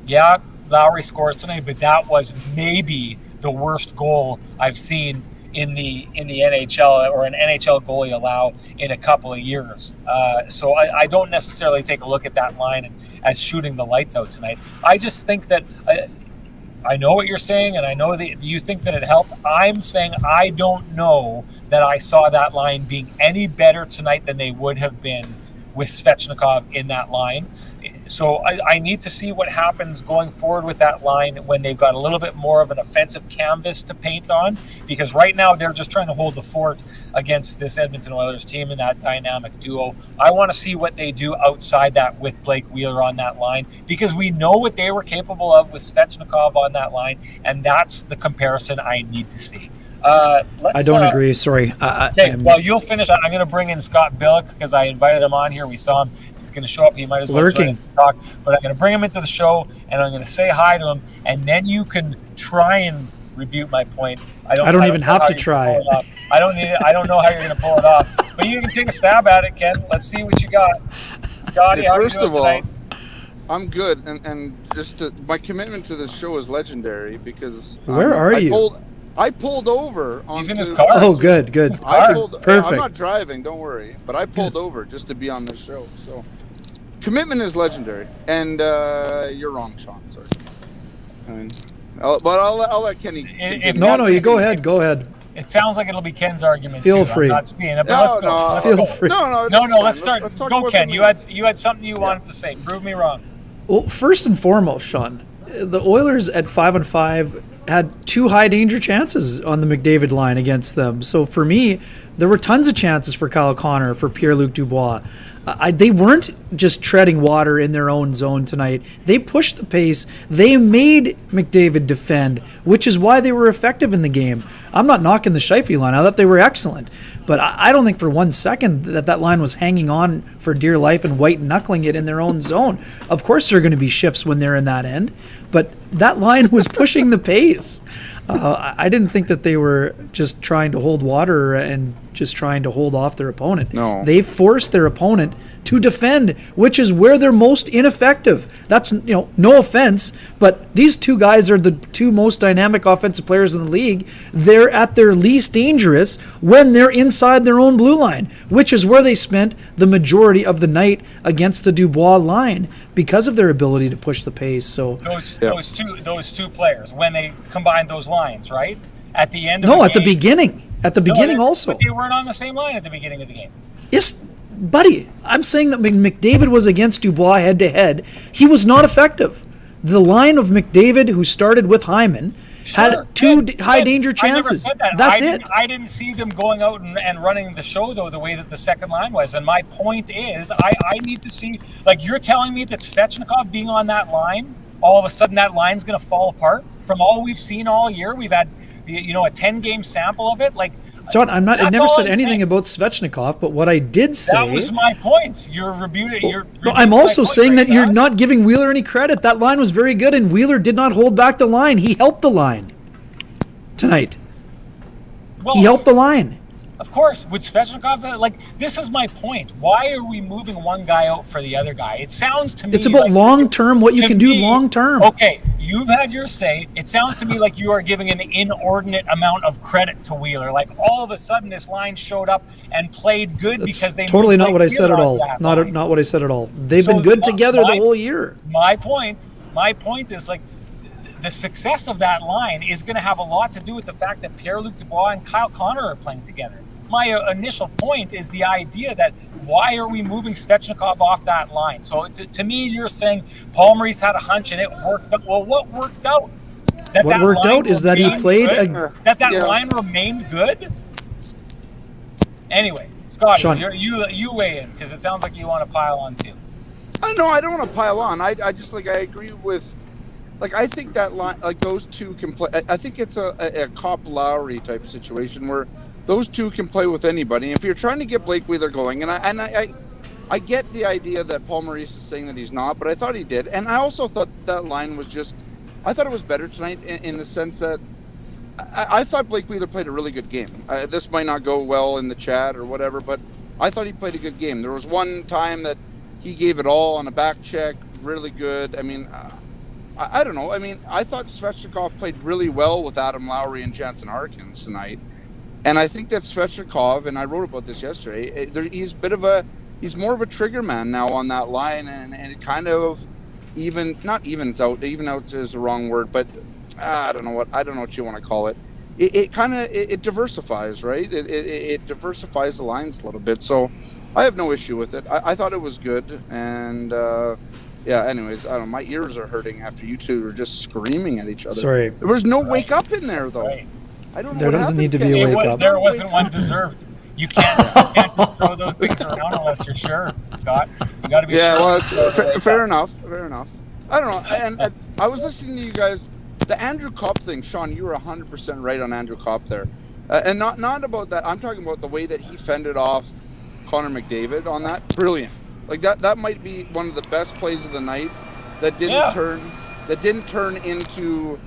Speaker 1: Yeah, Lowry scores tonight, but that was maybe the worst goal I've seen in the NHL, or an NHL goalie allow in a couple of years. So I don't necessarily take a look at that line as shooting the lights out tonight. I just think that I know what you're saying, and I know that you think that it helped. I'm saying I don't know that I saw that line being any better tonight than they would have been with Svechnikov in that line. So I need to see what happens going forward with that line when they've got a little bit more of an offensive canvas to paint on, because right now they're just trying to hold the fort against this Edmonton Oilers team and that dynamic duo. I want to see what they do outside that with Blake Wheeler on that line, because we know what they were capable of with Svechnikov on that line, and that's the comparison I need to see.
Speaker 2: I don't agree. Sorry.
Speaker 1: Okay, well, you'll finish. I'm going to bring in Scott Billeck because I invited him on here. We saw him. He's going to show up. He might as well
Speaker 2: lurking.
Speaker 1: Talk. But I'm going to bring him into the show, and I'm going to say hi to him, and then you can try and rebuke my point. I don't
Speaker 2: even have to try.
Speaker 1: I don't need it. I don't know how you're going to pull it off, but you can take a stab at it, Ken. Let's see what you got. Scotty, how are you doing tonight?
Speaker 3: I'm good, and my commitment to this show is legendary because
Speaker 2: Where are you?
Speaker 3: I pulled over.
Speaker 1: He's in his car.
Speaker 2: Oh, good.
Speaker 3: Perfect. I'm
Speaker 2: Perfect.
Speaker 3: not driving, don't worry. But I pulled over just to be on this show. So, commitment is legendary, and you're wrong, Sean. Sorry. I mean, I'll let Kenny.
Speaker 2: No, you go ahead. Go ahead.
Speaker 1: It sounds like it'll be Ken's argument.
Speaker 2: Feel
Speaker 1: too.
Speaker 2: free.
Speaker 1: I'm not seeing it, but let's go.
Speaker 2: Feel free.
Speaker 3: No.
Speaker 1: Let's start. Go, Ken. You had something you wanted to say. Prove me wrong.
Speaker 2: Well, first and foremost, Sean, the Oilers at 5-on-5 had 2 high danger chances on the McDavid line against them. So for me, there were tons of chances for Kyle Connor, for Pierre-Luc Dubois. They weren't just treading water in their own zone tonight. They pushed the pace. They made McDavid defend, which is why they were effective in the game. I'm not knocking the Scheifele line. I thought they were excellent. But I don't think for 1 second that line was hanging on for dear life and white-knuckling it in their own zone. Of course there are going to be shifts when they're in that end, but that line was pushing the pace. I didn't think that they were just trying to hold water and just trying to hold off their opponent.
Speaker 3: No.
Speaker 2: They forced their opponent to defend, which is where they're most ineffective. That's, no offense, but these 2 guys are the 2 most dynamic offensive players in the league. They're at their least dangerous when they're inside their own blue line, which is where they spent the majority of the night against the Dubois line because of their ability to push the pace. So
Speaker 1: those two players, when they combined those lines, right? At the end of the game.
Speaker 2: At the beginning. At the beginning also.
Speaker 1: But they weren't on the same line at the beginning of the game.
Speaker 2: Yes, buddy, I'm saying that McDavid was against Dubois head-to-head. He was not effective. The line of McDavid, who started with Hyman, had 2 high-danger chances. That's it.
Speaker 1: I didn't see them going out and running the show, though, the way that the second line was. And my point is, I need to see, like, you're telling me that Svechnikov being on that line, all of a sudden that line's going to fall apart? From all we've seen all year, we've had, a 10-game sample of it. Like,
Speaker 2: John, I never said anything about Svechnikov, but what I did say...
Speaker 1: That was my point. You're rebuting...
Speaker 2: I'm also saying that you're not giving Wheeler any credit. That line was very good, and Wheeler did not hold back the line. He helped the line tonight. He helped the line.
Speaker 1: Of course, with Svechnikov, this is my point. Why are we moving one guy out for the other guy? It sounds to me
Speaker 2: it's about long-term, what you can do long-term.
Speaker 1: Okay, you've had your say. It sounds to me like you are giving an inordinate amount of credit to Wheeler. Like, all of a sudden, this line showed up and played good because they
Speaker 2: totally not what I said at all. Not what I said at all. They've been good together the whole year.
Speaker 1: My point is, the success of that line is going to have a lot to do with the fact that Pierre-Luc Dubois and Kyle Connor are playing together. My initial point is the idea that why are we moving Svechnikov off that line? So to me, you're saying Paul Maurice had a hunch and it worked out. Well, what worked out?
Speaker 2: What worked out is that he played...
Speaker 1: That line remained good? Anyway, Scotty,
Speaker 2: Sean.
Speaker 1: you weigh in, because it sounds like you want to pile on too.
Speaker 3: No, I don't want to pile on. I just, I agree with... I think that line, those 2 can play... I think it's a Cop-Lowry type situation where those 2 can play with anybody. If you're trying to get Blake Wheeler going, and I get the idea that Paul Maurice is saying that he's not, but I thought he did. And I also thought that line was just... I thought it was better tonight in the sense that I thought Blake Wheeler played a really good game. This might not go well in the chat or whatever, but I thought he played a good game. There was one time that he gave it all on a back check, really good. I mean... I don't know. I mean, I thought Svechnikov played really well with Adam Lowry and Jansen Harkins tonight. And I think that Svechnikov, and I wrote about this yesterday, he's more of a trigger man now on that line, and it kind of even out is the wrong word, but I don't know what you want to call it. It diversifies, right? It diversifies the lines a little bit. So I have no issue with it. I thought it was good, and yeah, anyways, I don't know, my ears are hurting after you 2 are just screaming at each other.
Speaker 2: Sorry.
Speaker 3: There was no wake up in there, though.
Speaker 1: Right.
Speaker 3: I don't know.
Speaker 2: There doesn't need to be a wake up.
Speaker 1: There wasn't one deserved. You can't just throw those things around unless you're sure, Scott. You got to be sure.
Speaker 3: Yeah, well, it's fair enough. Fair enough. I don't know. And I was listening to you guys. The Andrew Kopp thing, Sean, you were 100% right on Andrew Kopp there. And not about that. I'm talking about the way that he fended off Connor McDavid on that. Brilliant. That might be one of the best plays of the night that didn't turn into,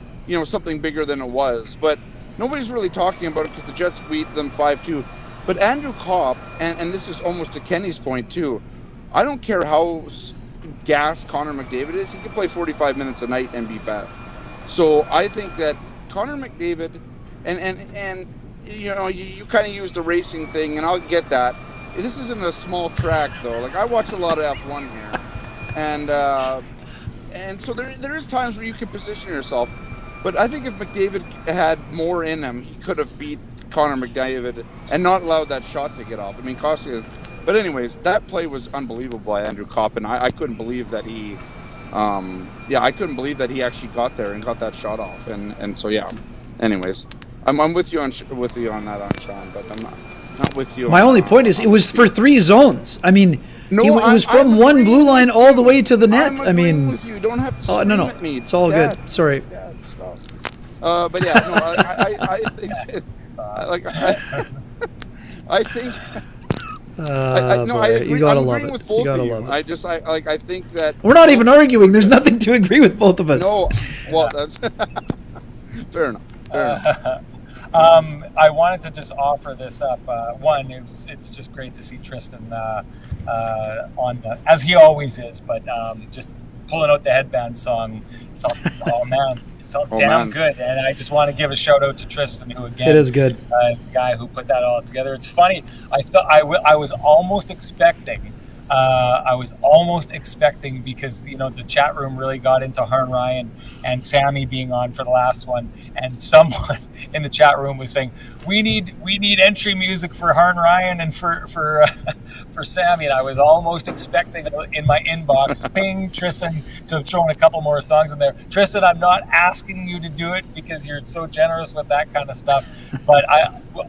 Speaker 3: something bigger than it was. But nobody's really talking about it because the Jets beat them 5-2. But Andrew Kopp, and this is almost to Kenny's point too, I don't care how gas Connor McDavid is, he can play 45 minutes a night and be fast. So I think that Connor McDavid, and you kind of use the racing thing, and I'll get that. This isn't a small track though. Like, I watch a lot of F1 here, and so there is times where you can position yourself. But I think if McDavid had more in him, he could have beat Connor McDavid and not allowed that shot to get off. I mean, Costa. But anyways, that play was unbelievable by Andrew Kopp, and I couldn't believe that he, I couldn't believe that he actually got there and got that shot off. And so yeah. Anyways, I'm with you on that on Sean, but I'm not with you.
Speaker 2: My only point is, it was for 3 zones. I mean,
Speaker 3: no,
Speaker 2: it was from one blue line all the way to the net. I mean,
Speaker 3: with you. You don't have to scream
Speaker 2: no,
Speaker 3: at me.
Speaker 2: it's all good. Sorry.
Speaker 3: Dad, stop. But yeah, no, I think it's I think. I agree.
Speaker 2: You gotta
Speaker 3: I'm
Speaker 2: love
Speaker 3: agreeing
Speaker 2: it.
Speaker 3: with both
Speaker 2: You gotta
Speaker 3: of you.
Speaker 2: love it.
Speaker 3: I think that
Speaker 2: We're not even arguing. There's nothing to agree with both of us.
Speaker 3: No, well, that's fair enough.
Speaker 1: I wanted to just offer this up. One, it's just great to see Tristan on as he always is, but just pulling out the Headband song felt damn good, and I just want to give a shout out to Tristan, who again,
Speaker 2: it is good.
Speaker 1: The guy who put that all together. It's funny. I thought I was almost expecting. Because the chat room really got into Harn Ryan and Sammy being on for the last one, and someone in the chat room was saying we need entry music for Harn Ryan and for Sammy, and I was almost expecting in my inbox, ping Tristan to throw in a couple more songs in there. Tristan, I'm not asking you to do it because you're so generous with that kind of stuff, but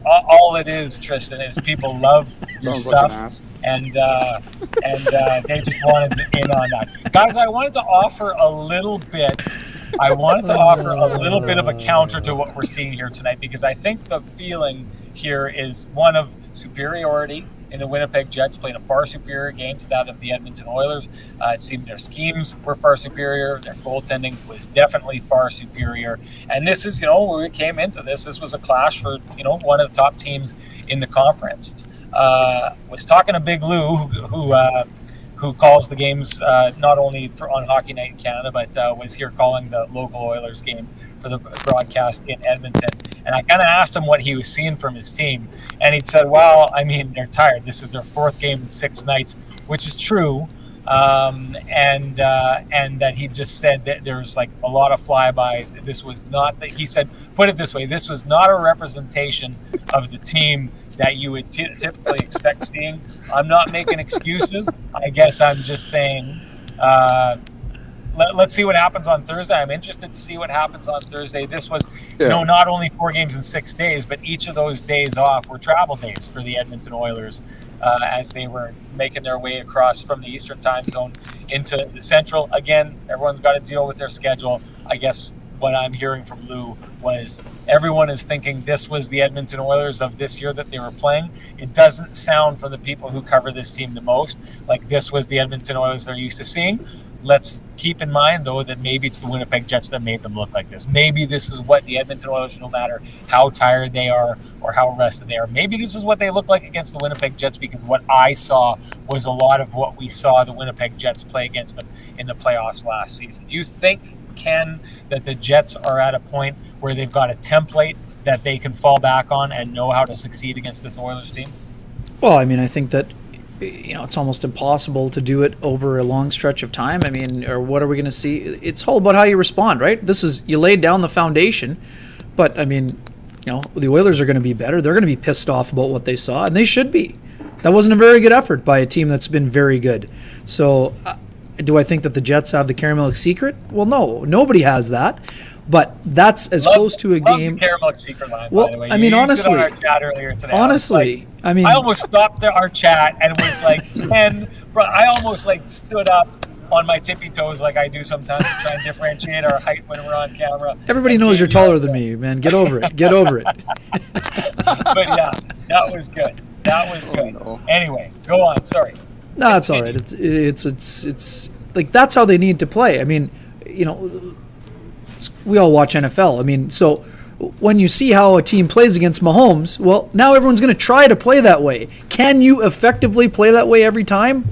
Speaker 1: all it is, Tristan, is people love your stuff. And they just wanted to in on that. Guys, I wanted to offer a little bit of a counter to what we're seeing here tonight, because I think the feeling here is one of superiority in the Winnipeg Jets, played a far superior game to that of the Edmonton Oilers. It seemed their schemes were far superior. Their goaltending was definitely far superior. And this is, when we came into this was a clash for, one of the top teams in the conference. Was talking to Big Lou, who calls the games not only on Hockey Night in Canada, but was here calling the local Oilers game for the broadcast in Edmonton. And I kind of asked him what he was seeing from his team, and he said, "Well, I mean, they're tired. This is their 4th game in 6 nights," which is true. And that he just said that there's like a lot of flybys. This was not that he said. Put it this way: this was not a representation of the team that you would typically expect seeing. I'm not making excuses. I guess I'm just saying. Let's see what happens on Thursday. I'm interested to see what happens on Thursday. This was, not only 4 games in 6 days, but each of those days off were travel days for the Edmonton Oilers as they were making their way across from the Eastern time zone into the Central. Again, everyone's got to deal with their schedule. I guess what I'm hearing from Lou was everyone is thinking this was the Edmonton Oilers of this year that they were playing. It doesn't sound, from the people who cover this team the most, like this was the Edmonton Oilers they're used to seeing. Let's keep in mind, though, that maybe it's the Winnipeg Jets that made them look like this. Maybe this is what the Edmonton Oilers, no matter how tired they are or how rested they are, maybe this is what they look like against the Winnipeg Jets, because what I saw was a lot of what we saw the Winnipeg Jets play against them in the playoffs last season. Do you think, Ken, that the Jets are at a point where they've got a template that they can fall back on and know how to succeed against this Oilers team?
Speaker 2: Well, I mean, I think that it's almost impossible to do it over a long stretch of time. I mean, or what are we going to see? It's all about how you respond, right? You laid down the foundation, but I mean, the Oilers are going to be better. They're going to be pissed off about what they saw, and they should be. That wasn't a very good effort by a team that's been very good. So, do I think that the Jets have the caramel secret? Well, no, nobody has that. But that's as close to a game.
Speaker 1: The caramel secret line,
Speaker 2: well,
Speaker 1: by the way.
Speaker 2: I mean, honestly,
Speaker 1: on our chat earlier today.
Speaker 2: Honestly,
Speaker 1: I almost stopped our chat and was like, I almost stood up on my tippy toes like I do sometimes to try and differentiate our height when we're on camera.
Speaker 2: Everybody knows you're taller than me, man. Get over it. Get over it.
Speaker 1: But yeah, that was good. That was good. No. Anyway, go on. Sorry.
Speaker 2: No, it's all right. It's like that's how they need to play. I mean, we all watch NFL. I mean, so when you see how a team plays against Mahomes, well, now everyone's going to try to play that way. Can you effectively play that way every time?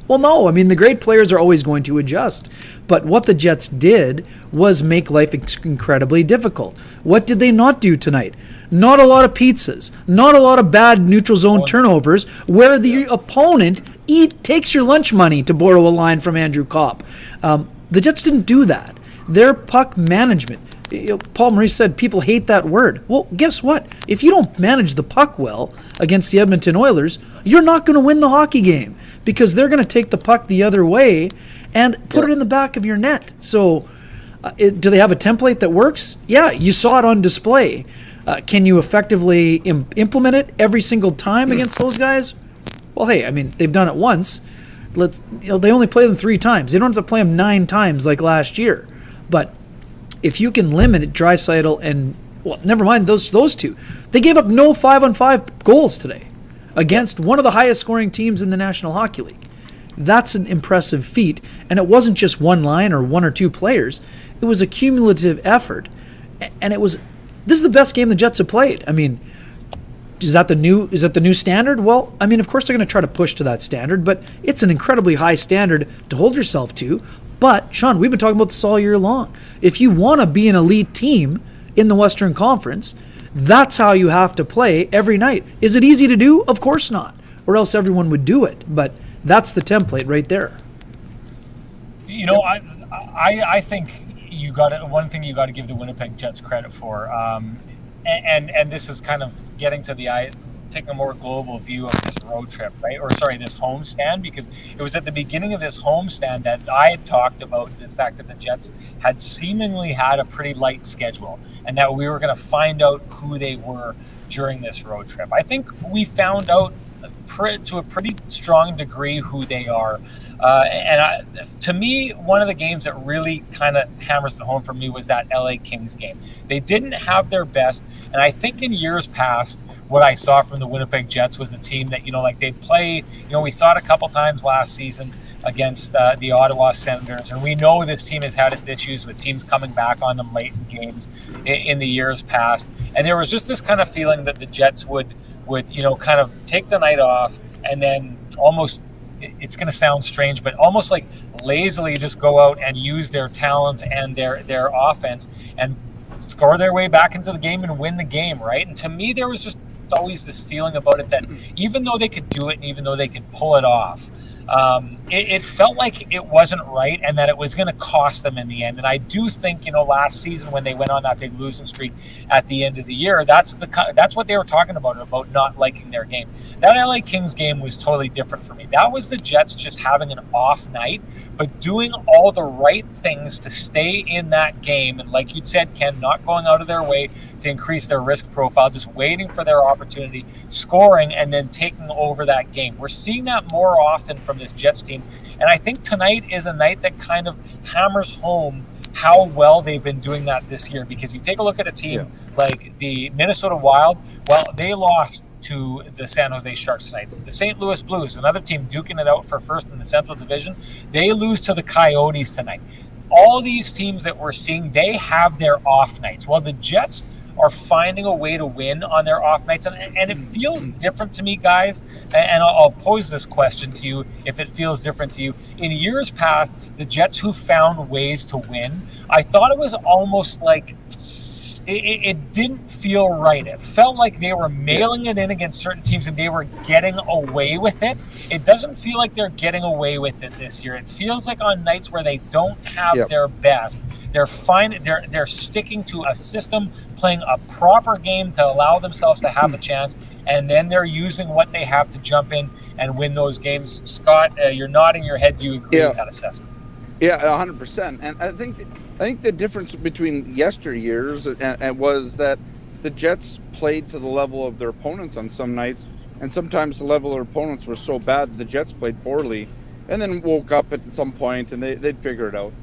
Speaker 2: Well, no. I mean, the great players are always going to adjust. But what the Jets did was make life incredibly difficult. What did they not do tonight? Not a lot of pizzas. Not a lot of bad neutral zone turnovers where the opponent takes your lunch money, to borrow a line from Andrew Kopp. The Jets didn't do that. Their puck management. Paul Maurice said people hate that word. Well, guess what? If you don't manage the puck well against the Edmonton Oilers, you're not going to win the hockey game because they're going to take the puck the other way and put it in the back of your net. So do they have a template that works? Yeah, you saw it on display. Can you effectively implement it every single time against those guys? Well, hey, I mean, they've done it once. They only play them 3 times. They don't have to play them 9 times like last year. But if you can limit Draisaitl and, well, never mind those 2. They gave up no 5-on-5 goals today against one of the highest scoring teams in the National Hockey League. That's an impressive feat. And it wasn't just one line or 1 or 2 players. It was a cumulative effort. And this is the best game the Jets have played. I mean, is that the new standard? Well, I mean, of course they're going to try to push to that standard, but it's an incredibly high standard to hold yourself to. But, Sean, we've been talking about this all year long. If you want to be an elite team in the Western Conference, that's how you have to play every night. Is it easy to do? Of course not, or else everyone would do it. But that's the template right there.
Speaker 1: You know, I think one thing you got to give the Winnipeg Jets credit for, and this is kind of getting to taking a more global view of this road trip, right? Or sorry, this homestand, because it was at the beginning of this homestand that I had talked about the fact that the Jets had seemingly had a pretty light schedule and that we were going to find out who they were during this road trip. I think we found out to a pretty strong degree who they are. To me, one of the games that really kind of hammers it home for me was that LA Kings game. They didn't have their best, and I think in years past, what I saw from the Winnipeg Jets was a team that, they'd play, we saw it a couple times last season against the Ottawa Senators, and we know this team has had its issues with teams coming back on them late in games in the years past, and there was just this kind of feeling that the Jets would kind of take the night off and then almost, it's going to sound strange, but almost like lazily just go out and use their talent and their offense and score their way back into the game and win the game, right? And to me, there was just always this feeling about it that even though they could do it and even though they could pull it off, it felt like it wasn't right and that it was going to cost them in the end. And I do think, last season when they went on that big losing streak at the end of the year, that's what they were talking about not liking their game. That LA Kings game was totally different for me. That was the Jets just having an off night, but doing all the right things to stay in that game. And like you said, Ken, not going out of their way to increase their risk profile, just waiting for their opportunity, scoring, and then taking over that game. We're seeing that more often from this Jets team. And I think tonight is a night that kind of hammers home how well they've been doing that this year. Because you take a look at a team like the Minnesota Wild, well, they lost to the San Jose Sharks tonight. The St. Louis Blues, another team duking it out for first in the Central Division, they lose to the Coyotes tonight. All these teams that we're seeing, they have their off nights. Well, the Jets are finding a way to win on their off nights. And it feels different to me, guys. And I'll pose this question to you if it feels different to you. In years past, the Jets who found ways to win, I thought it was almost like it didn't feel right. It felt like they were mailing it in against certain teams and they were getting away with it. It doesn't feel like they're getting away with it this year. It feels like on nights where they don't have their best, they're sticking to a system, playing a proper game to allow themselves to have a chance, and then they're using what they have to jump in and win those games. Scott, you're nodding your head. Do you agree with that assessment?
Speaker 3: Yeah, 100%. And I think the difference between yesteryears and was that the Jets played to the level of their opponents on some nights, and sometimes the level of their opponents were so bad the Jets played poorly, and then woke up at some point and they'd figure it out.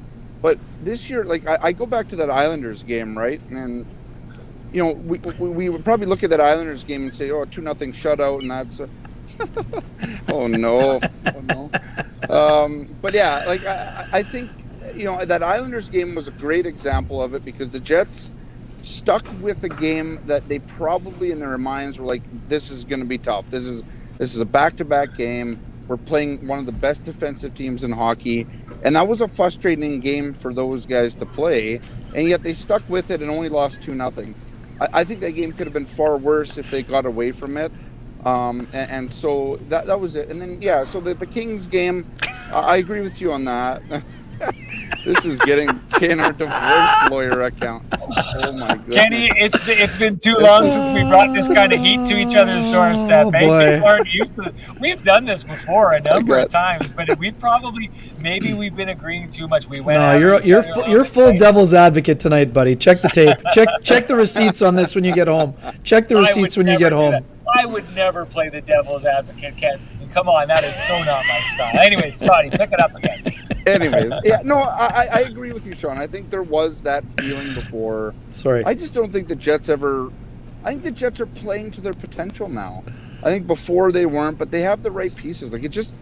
Speaker 3: But this year, like I go back to that Islanders game, right? And we would probably look at that Islanders game and say, 2-0 shutout, and that's oh no. But yeah, like I think that Islanders game was a great example of it, because the Jets stuck with a game that they probably in their minds were like, this is going to be tough. This is a back-to-back game. were playing one of the best defensive teams in hockey, and that was a frustrating game for those guys to play, and yet they stuck with it and only lost 2-0. I think that game could have been far worse if they got away from it. And so that was it. And then, so the Kings game, I agree with you on that. This is getting Kenner divorce lawyer account. Oh my goodness.
Speaker 1: Kenny, it's been too long since we brought this kind of heat to each other's doorstep. People aren't used to this. We've done this before a number of times, but we've been agreeing too much. We went.
Speaker 2: No, you're full devil's advocate tonight, buddy. Check the tape. Check the receipts on this when you get home. Check the receipts when you get home.
Speaker 1: I would never play the devil's advocate, Ken. Come on, that is so not my style. Anyway, Scotty, pick it up again.
Speaker 3: Anyways, I agree with you, Sean. I think there was that feeling before.
Speaker 2: Sorry.
Speaker 3: I just don't think the Jets ever... I think the Jets are playing to their potential now. I think before they weren't, but they have the right pieces. Like, it just...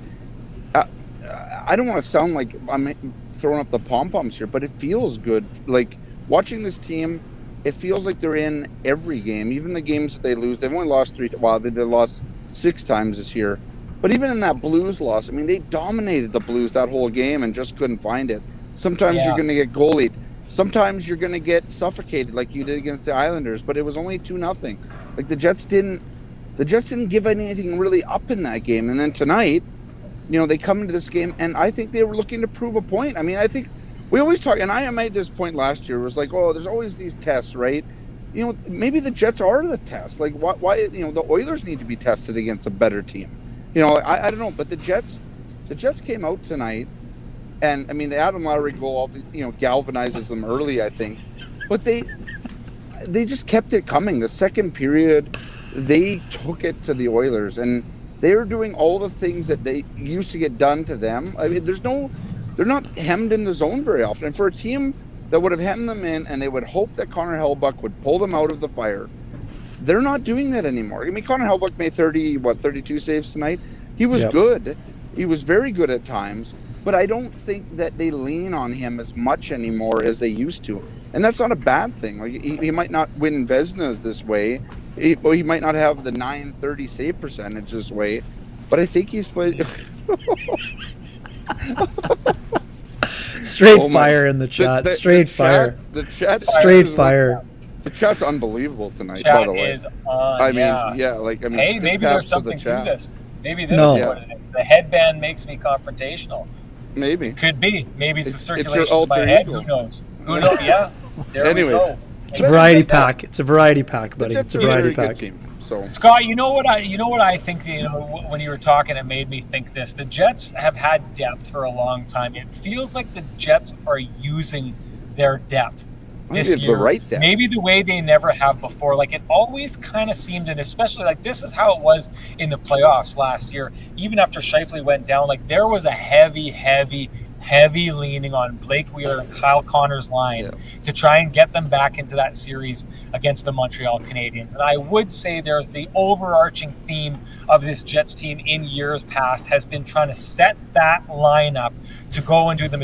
Speaker 3: I don't want to sound like I'm throwing up the pom-poms here, but it feels good. Like, watching this team, it feels like they're in every game. Even the games that they lose. They've only lost 3... Well, they lost 6 times this year. But even in that Blues loss, I mean, they dominated the Blues that whole game and just couldn't find it. Sometimes you're going to get goalied. Sometimes you're going to get suffocated like you did against the Islanders, but it was only 2-0. Like, the Jets didn't give anything really up in that game. And then tonight, they come into this game, and I think they were looking to prove a point. I mean, I think we always talk, and I made this point last year, it was like, there's always these tests, right? Maybe the Jets are the test. Like, why the Oilers need to be tested against a better team. I don't know, but the Jets came out tonight, and I mean the Adam Lowry goal, galvanizes them early, I think, but they just kept it coming. The second period, they took it to the Oilers, and they were doing all the things that they used to get done to them. I mean, they're not hemmed in the zone very often, and for a team that would have hemmed them in, and they would hope that Connor Hellebuyck would pull them out of the fire. They're not doing that anymore. I mean, Connor Hellebuyck made 32 saves tonight. He was good. He was very good at times, but I don't think that they lean on him as much anymore as they used to. And that's not a bad thing. Like, he might not win Vezinas this way. He might not have the .930 save percentage this way, but I think he's played...
Speaker 2: Straight fire in the chat. Straight fire.
Speaker 3: The chat.
Speaker 2: Straight fire.
Speaker 3: The chat's unbelievable tonight,
Speaker 1: Chat
Speaker 3: by the way.
Speaker 1: Is on,
Speaker 3: hey,
Speaker 1: maybe there's something to this. Maybe this is what it is. The headband makes me confrontational.
Speaker 3: Maybe.
Speaker 1: Could be. Maybe it's the circulation
Speaker 3: your
Speaker 1: of my
Speaker 3: alter
Speaker 1: head.
Speaker 3: ego.
Speaker 1: Who knows? Yeah. There we go.
Speaker 2: It's a variety pack. It's a variety pack, buddy. It's a variety pack.
Speaker 3: Team, so.
Speaker 1: Scott, you know what I think, when you were talking, it made me think this. The Jets have had depth for a long time. It feels like the Jets are using their depth this year.
Speaker 3: The right depth.
Speaker 1: Maybe the way they never have before. Like, it always kind of seemed, and especially like this is how it was in the playoffs last year. Even after Scheifele went down, like there was a heavy leaning on Blake Wheeler and Kyle Connor's line to try and get them back into that series against the Montreal Canadiens. And I would say there's the overarching theme of this Jets team in years past has been trying to set that line up to go and do that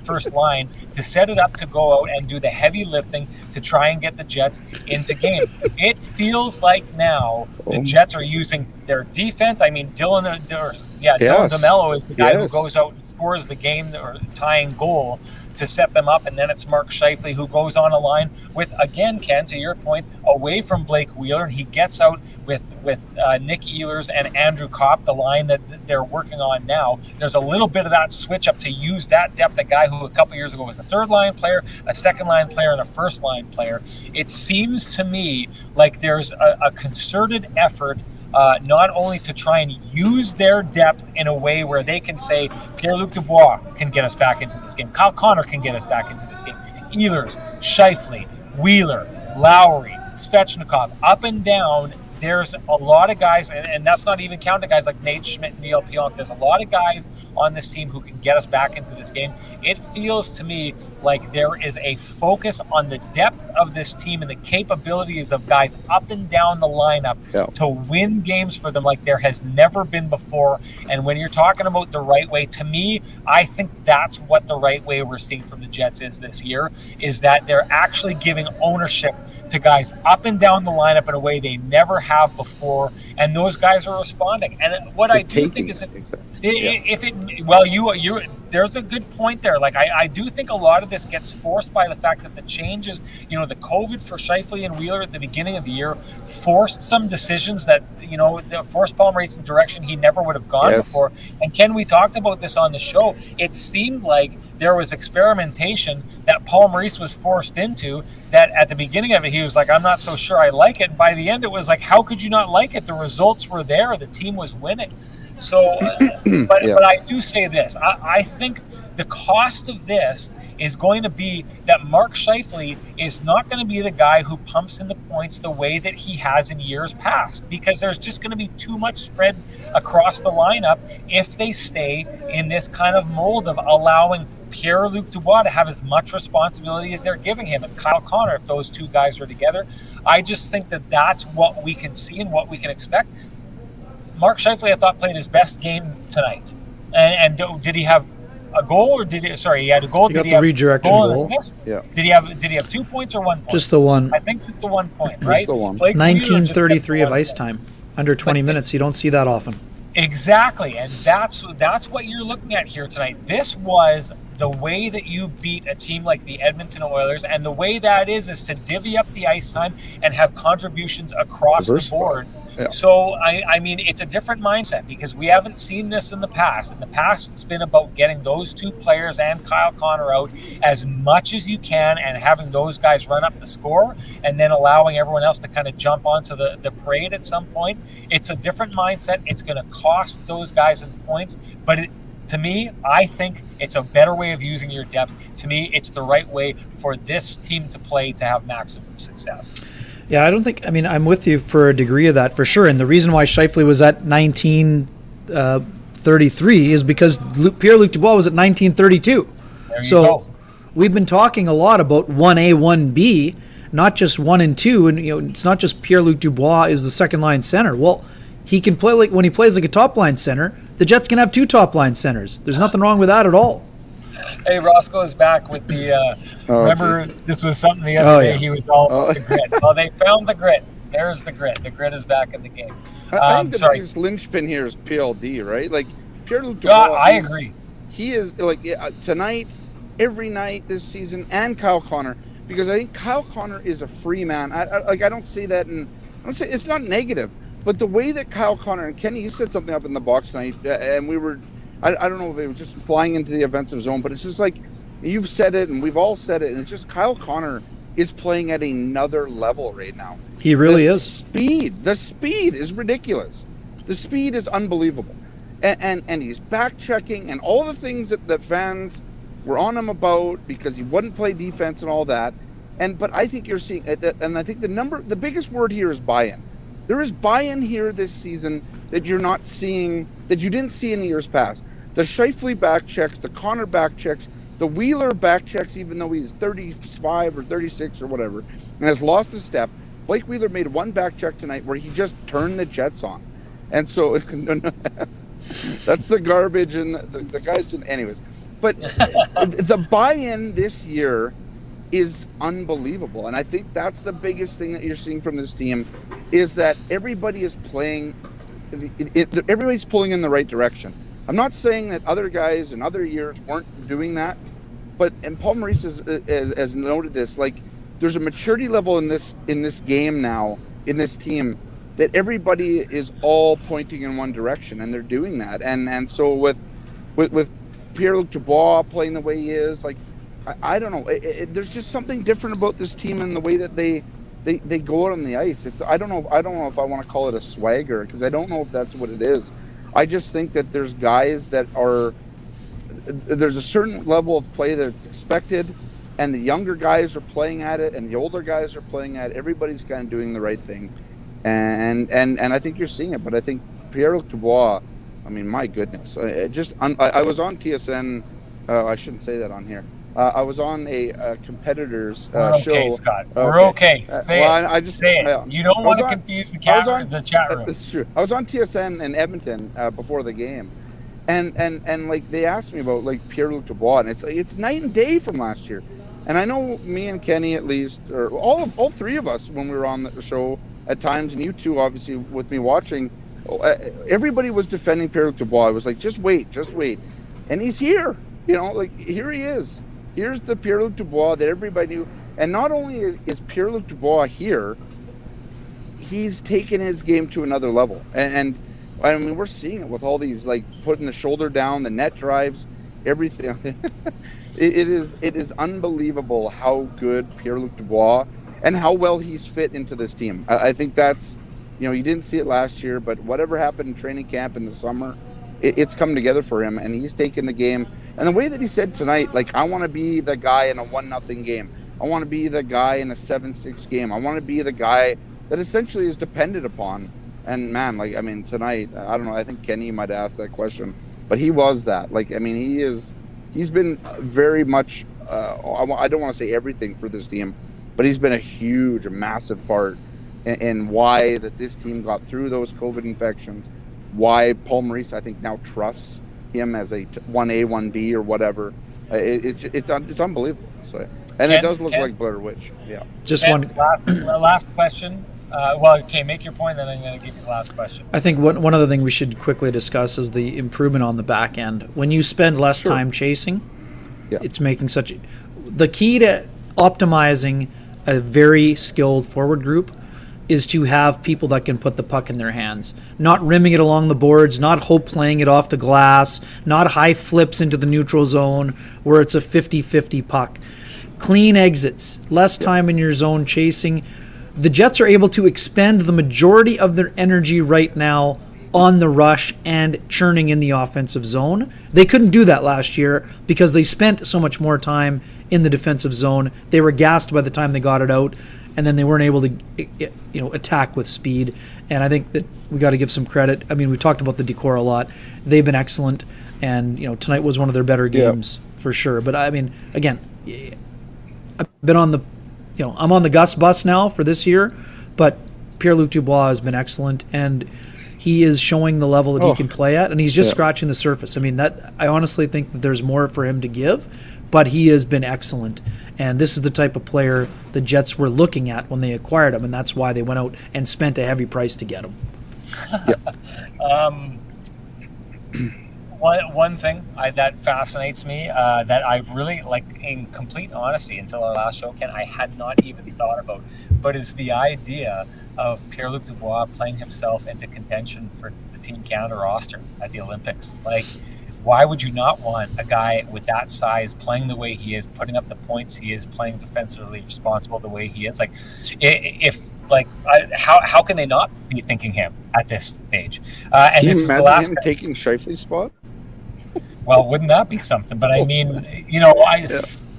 Speaker 1: first line, to set it up to go out and do the heavy lifting to try and get the Jets into games. It feels like now the Jets are using their defense. I mean, Dylan DeMello is the guy who goes out and scores the game or tying goal to set them up, and then it's Mark Scheifele who goes on a line with, again, Ken, to your point, away from Blake Wheeler, and he gets out with Nick Ehlers and Andrew Kopp, the line that they're working on now. There's a little bit of that switch up to use that depth, a guy who a couple years ago was a third-line player, a second-line player, and a first-line player. It seems to me like there's a concerted effort not only to try and use their depth in a way where they can say Pierre-Luc Dubois can get us back into this game, Kyle Connor can get us back into this game, Ehlers, Scheifele, Wheeler, Lowry, Svechnikov, up and down. There's a lot of guys, and that's not even counting guys like Nate Schmidt and Neil Pionk. There's a lot of guys on this team who can get us back into this game. It feels to me like there is a focus on the depth of this team and the capabilities of guys up and down the lineup to win games for them like there has never been before. And when you're talking about the right way, to me, I think that's what the right way we're seeing from the Jets is this year, is that they're actually giving ownership to guys up and down the lineup in a way they never have before, and those guys are responding. And what I do think is that there's a good point there. Like I do think a lot of this gets forced by the fact that the changes, the COVID for Scheifele and Wheeler at the beginning of the year forced some decisions that, forced Paul Maurice in a direction he never would have gone before. And Ken, we talked about this on the show. It seemed like there was experimentation that Paul Maurice was forced into, that at the beginning of it, he was like, I'm not so sure I like it. And by the end, it was like, how could you not like it? The results were there. The team was winning. So, but I do say this. I think the cost of this is going to be that Mark Scheifele is not going to be the guy who pumps in the points the way that he has in years past, because there's just going to be too much spread across the lineup if they stay in this kind of mold of allowing Pierre-Luc Dubois to have as much responsibility as they're giving him, and Kyle Connor, if those two guys are together. I just think that that's what we can see and what we can expect. Mark Scheifele, I thought, played his best game tonight. And did he have a goal, or he had a goal?
Speaker 2: He got the redirection goal.
Speaker 1: Yeah. Did he have 2 points or 1 point?
Speaker 2: Just the one.
Speaker 1: I think just the 1 point, right?
Speaker 3: Just the one.
Speaker 2: 1933 of ice time. Under 20 minutes. You don't see that often.
Speaker 1: Exactly, and that's what you're looking at here tonight. This was the way that you beat a team like the Edmonton Oilers, and the way that is to divvy up the ice time and have contributions across the board. Yeah. So, I mean, it's a different mindset, because we haven't seen this in the past. In the past, it's been about getting those two players and Kyle Connor out as much as you can and having those guys run up the score, and then allowing everyone else to kind of jump onto the parade at some point. It's a different mindset. It's going to cost those guys in points, but to me, I think it's a better way of using your depth. To me, it's the right way for this team to play to have maximum success.
Speaker 2: Yeah, I'm with you for a degree of that, for sure. And the reason why Scheifele was at 1933 is because Pierre-Luc Dubois was at 1932. So we've been talking a lot about 1A, 1B, not just 1 and 2. And it's not just Pierre-Luc Dubois is the second line center. Well, he can play when he plays like a top line center, the Jets can have two top line centers. There's nothing wrong with that at all.
Speaker 1: Hey, Roscoe is back with the. Remember, this was something the other day. He was all about the grit. Well, they found the grit. There's the grit. The grit is back in the game.
Speaker 3: I think the biggest linchpin here is PLD, right? Like Pierre-Luc Dubois.
Speaker 1: I agree.
Speaker 3: He is tonight, every night this season, and Kyle Connor, because I think Kyle Connor is a free man. I don't say that, and I don't say it's not negative, but the way that Kyle Connor and Kenny, you said something up in the box tonight, and we were. I don't know if it was just flying into the offensive zone, but it's just like you've said it and we've all said it, and it's just Kyle Connor is playing at another level right now.
Speaker 2: He really is.
Speaker 3: The speed is ridiculous. The speed is unbelievable. And he's back checking and all the things that fans were on him about because he wouldn't play defense and all that. But I think you're seeing, and I think the biggest word here is buy-in. There is buy-in here this season that you're not seeing, that you didn't see in the years past. The Scheifele back checks, the Connor back checks, the Wheeler back checks, even though he's 35 or 36 or whatever, and has lost a step. Blake Wheeler made one back check tonight where he just turned the Jets on. And so that's the garbage, and the guys didn't. Anyways, but the buy-in this year is unbelievable. And I think that's the biggest thing that you're seeing from this team is that everybody is playing, everybody's pulling in the right direction. I'm not saying that other guys in other years weren't doing that, and Paul Maurice has noted this, like there's a maturity level in this game now, in this team, that everybody is all pointing in one direction, and they're doing that. And so with Pierre-Luc Dubois playing the way he is, like I don't know, there's just something different about this team and the way that they go out on the ice. I don't know if I want to call it a swagger, because I don't know if that's what it is. I just think that there's guys that there's a certain level of play that's expected, and the younger guys are playing at it, and the older guys are playing at it. Everybody's kind of doing the right thing, and I think you're seeing it. But I think Pierre-Luc Dubois, I mean, my goodness, I was on TSN. I shouldn't say that on here. I was on a competitor's
Speaker 1: show.
Speaker 3: Okay,
Speaker 1: Scott. We're okay. Say it. You don't want to confuse the chat room.
Speaker 3: That's true. I was on TSN in Edmonton before the game, and like they asked me about like Pierre-Luc Dubois, and it's night and day from last year. And I know me and Kenny, at least, or all three of us, when we were on the show at times, and you two, obviously, with me watching, everybody was defending Pierre-Luc Dubois. I was like, just wait. And he's here. Like, here he is. Here's the Pierre-Luc Dubois that everybody knew. And not only is Pierre-Luc Dubois here, he's taken his game to another level. And I mean, we're seeing it with all these, like, putting the shoulder down, the net drives, everything. It is unbelievable how good Pierre-Luc Dubois and how well he's fit into this team. I think that's, you didn't see it last year, but whatever happened in training camp in the summer, it's come together for him, and he's taken the game. And the way that he said tonight, like, I want to be the guy in a 1-0 game. I want to be the guy in a 7-6 game. I want to be the guy that essentially is depended upon. And man, like, I mean, tonight, I don't know, I think Kenny might ask that question, but he was that. Like, I mean, he's been very much, I don't want to say everything for this team, but he's been a massive part in why that this team got through those COVID infections, why Paul Maurice, I think, now trusts him as a 1A, 1B or whatever. It's unbelievable. So, and it does look like Blair Witch. Yeah.
Speaker 2: Just
Speaker 1: Ken,
Speaker 2: one
Speaker 1: last question. Well, okay, make your point, then I'm going to give you the last question.
Speaker 2: I think one other thing we should quickly discuss is the improvement on the back end. When you spend less time chasing, it's making the key to optimizing a very skilled forward group is to have people that can put the puck in their hands, not rimming it along the boards, not hope playing it off the glass, not high flips into the neutral zone where it's a 50-50 puck. Clean exits, less time in your zone chasing. The Jets are able to expend the majority of their energy right now on the rush and churning in the offensive zone. They couldn't do that last year because they spent so much more time in the defensive zone. They were gassed by the time they got it out, and then they weren't able to attack with speed. And I think that we got to give some credit. I mean, we talked about the decor a lot. They've been excellent, and tonight was one of their better games for sure. But I mean, again, I've been on the I'm on the Gus bus now for this year, but Pierre-Luc Dubois has been excellent, and he is showing the level that he can play at, and he's just scratching the surface. I mean, I honestly think that there's more for him to give, but he has been excellent, and this is the type of player the Jets were looking at when they acquired him, and that's why they went out and spent a heavy price to get him.
Speaker 1: One thing that fascinates me that I really, like, in complete honesty, until our last show, Ken, I had not even thought about, but is the idea of Pierre-Luc Dubois playing himself into contention for the Team Canada roster at the Olympics. Like, why would you not want a guy with that size playing the way he is, putting up the points he is, playing defensively responsible the way he is? Like, how can they not be thinking him at this stage? And
Speaker 3: can
Speaker 1: this
Speaker 3: you
Speaker 1: is the
Speaker 3: imagine
Speaker 1: last
Speaker 3: him taking Scheifele's spot?
Speaker 1: Well, wouldn't that be something? But I mean,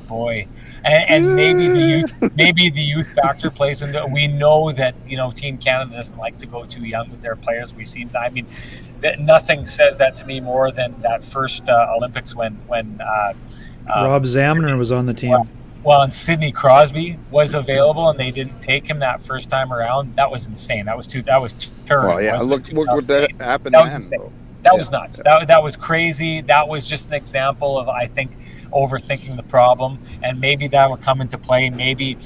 Speaker 1: boy, and maybe the youth factor plays into. We know that Team Canada doesn't like to go too young with their players. We've seen. I mean, that nothing says that to me more than that first Olympics when
Speaker 2: Rob Zamner was on the team.
Speaker 1: Well, and Sidney Crosby was available, and they didn't take him that first time around. That was insane. That was terrible.
Speaker 3: Well, yeah, look what that happened.
Speaker 1: That was insane. That was nuts. That was crazy. That was just an example of, I think, overthinking the problem, and maybe that will come into play. Maybe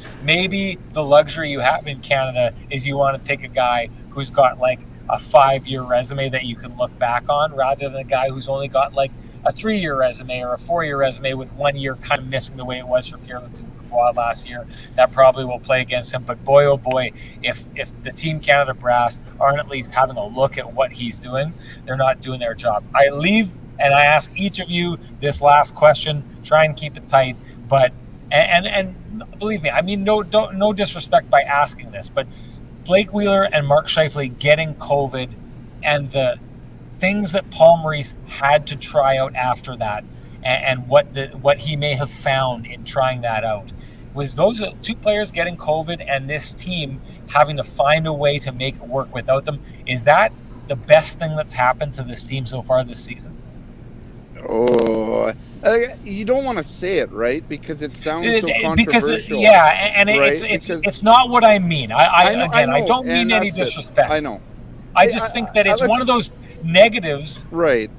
Speaker 1: the luxury you have in Canada is you want to take a guy who's got like a 5-year resume that you can look back on, rather than a guy who's only got like a 3-year resume or a 4-year resume with 1 year kind of missing the way it was for Pierre-Luc Dubois last year. That probably will play against him. But boy, oh boy, if the Team Canada brass aren't at least having a look at what he's doing, they're not doing their job. I leave and I ask each of you this last question. Try and keep it tight, but and believe me, I mean no disrespect by asking this, but Blake Wheeler and Mark Scheifele getting COVID and the things that Paul Maurice had to try out after that, and what he may have found in trying that out, was those two players getting COVID and this team having to find a way to make it work without them. Is that the best thing that's happened to this team so far this season?
Speaker 3: Oh, you don't want to say it, right? Because it sounds so controversial.
Speaker 1: It's not what I mean. I don't mean any disrespect.
Speaker 3: I know.
Speaker 1: I just think that it's one of those negatives.
Speaker 3: Right.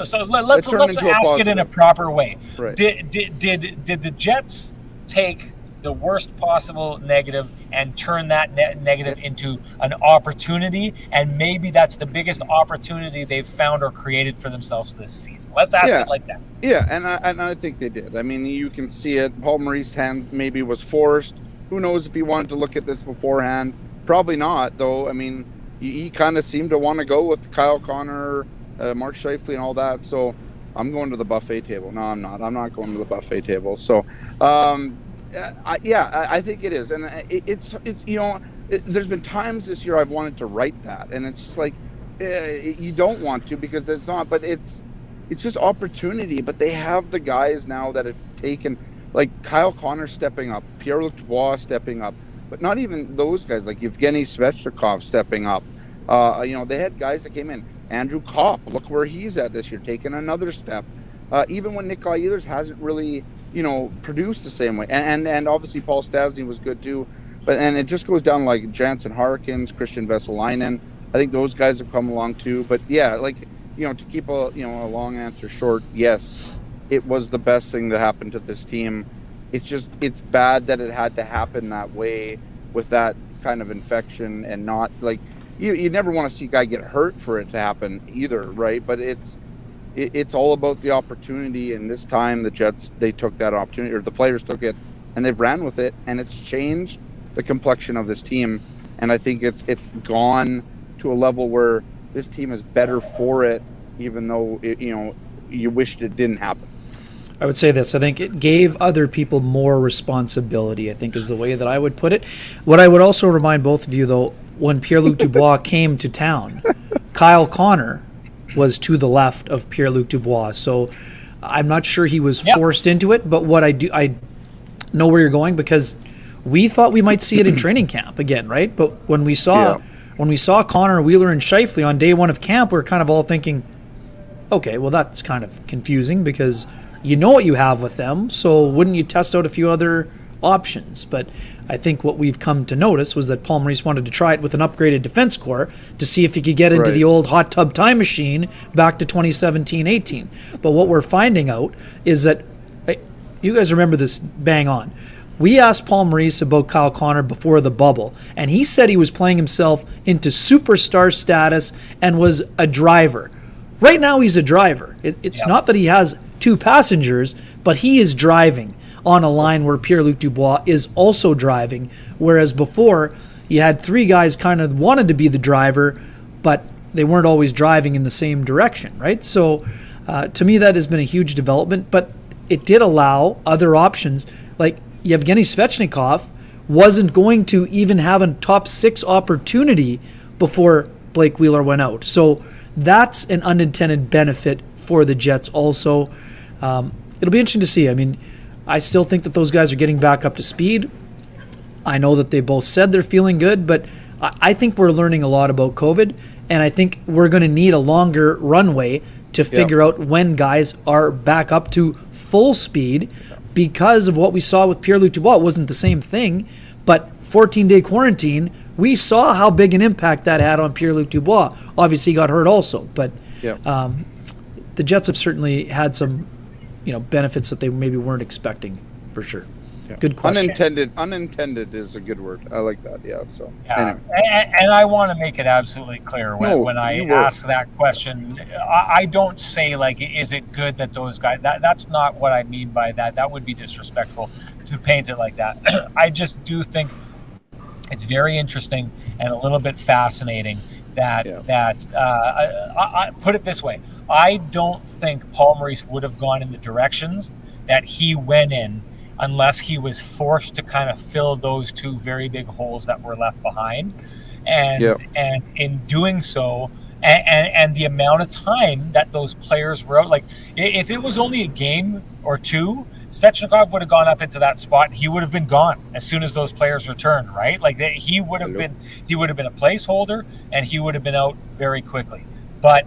Speaker 1: So let's ask it in a proper way.
Speaker 3: Right.
Speaker 1: Did the Jets take the worst possible negative and turn that negative into an opportunity, and maybe that's the biggest opportunity they've found or created for themselves this season. Let's ask it like that.
Speaker 3: Yeah, and I think they did. I mean, you can see it. Paul Maurice's hand maybe was forced. Who knows if he wanted to look at this beforehand? Probably not, though. I mean, he kind of seemed to want to go with Kyle Connor, Mark Scheifele, and all that. So I'm going to the buffet table. No, I'm not. I'm not going to the buffet table. So, I think it is, and it's there's been times this year I've wanted to write that, and it's just like you don't want to because it's not, but it's just opportunity. But they have the guys now that have taken, like Kyle Connor stepping up, Pierre-Luc Dubois stepping up, but not even those guys, like Evgeny Svechnikov stepping up. They had guys that came in. Andrew Kopp, look where he's at this year, taking another step. Even when Nikolai Ehlers hasn't really produced the same way. And obviously Paul Stastny was good too. And it just goes down like Jansen Harkins, Christian Vesalainen. I think those guys have come along too. But yeah, to keep a long answer short, yes, it was the best thing that happened to this team. It's bad that it had to happen that way with that kind of infection, and not like you never want to see a guy get hurt for it to happen either, right? But it's all about the opportunity, and this time the Jets, they took that opportunity, or the players took it, and they've ran with it, and it's changed the complexion of this team. And I think it's gone to a level where this team is better for it, even though you wished it didn't happen.
Speaker 2: I would say this. I think it gave other people more responsibility, I think is the way that I would put it. What I would also remind both of you, though, when Pierre-Luc Dubois came to town, Kyle Connor was to the left of Pierre-Luc Dubois. So I'm not sure he was forced into it, but I know where you're going, because we thought we might see it in training camp again, right? But when we saw Connor, Wheeler, and Scheifele on day one of camp, we were kind of all thinking, okay, well, that's kind of confusing because you know what you have with them, so wouldn't you test out a few other options? But I think what we've come to notice was that Paul Maurice wanted to try it with an upgraded defense core to see if he could get into the old hot tub time machine back to 2017-18. But what we're finding out is that, you guys remember this bang on, we asked Paul Maurice about Kyle Connor before the bubble, and he said he was playing himself into superstar status and was a driver. Right now he's a driver. It's not that he has two passengers, but he is driving on a line where Pierre-Luc Dubois is also driving, whereas before you had three guys kind of wanted to be the driver, but they weren't always driving in the same direction, right? So to me that has been a huge development, but it did allow other options. Like Evgeny Svechnikov wasn't going to even have a top six opportunity before Blake Wheeler went out. So that's an unintended benefit for the Jets also. It'll be interesting to see. I mean, I still think that those guys are getting back up to speed. I know that they both said they're feeling good, but I think we're learning a lot about COVID, and I think we're going to need a longer runway to figure out when guys are back up to full speed, because of what we saw with Pierre-Luc Dubois. It wasn't the same thing, but 14-day quarantine, we saw how big an impact that had on Pierre-Luc Dubois. Obviously, he got hurt also, but the Jets have certainly had some benefits that they maybe weren't expecting, for sure. Yeah. Good question.
Speaker 3: Unintended is a good word. I like that. Yeah. So.
Speaker 1: Yeah. Anyway. And I want to make it absolutely clear when I ask that question, I don't say like, is it good that those guys? That's not what I mean by that. That would be disrespectful to paint it like that. I just do think it's very interesting and a little bit fascinating that I put it this way. I don't think Paul Maurice would have gone in the directions that he went in unless he was forced to kind of fill those two very big holes that were left behind. And in doing so, and the amount of time that those players were out, like if it was only a game or two, Svechnikov would have gone up into that spot. He would have been gone as soon as those players returned, right? Like he would have been a placeholder, and he would have been out very quickly. But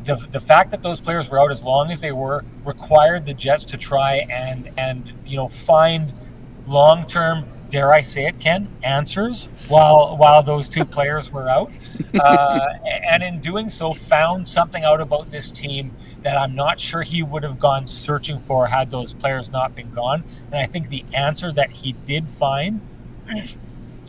Speaker 1: the fact that those players were out as long as they were required the Jets to try and find long-term, dare I say it, Ken, answers while those two players were out. And in doing so, found something out about this team that I'm not sure he would have gone searching for had those players not been gone. And I think the answer that he did find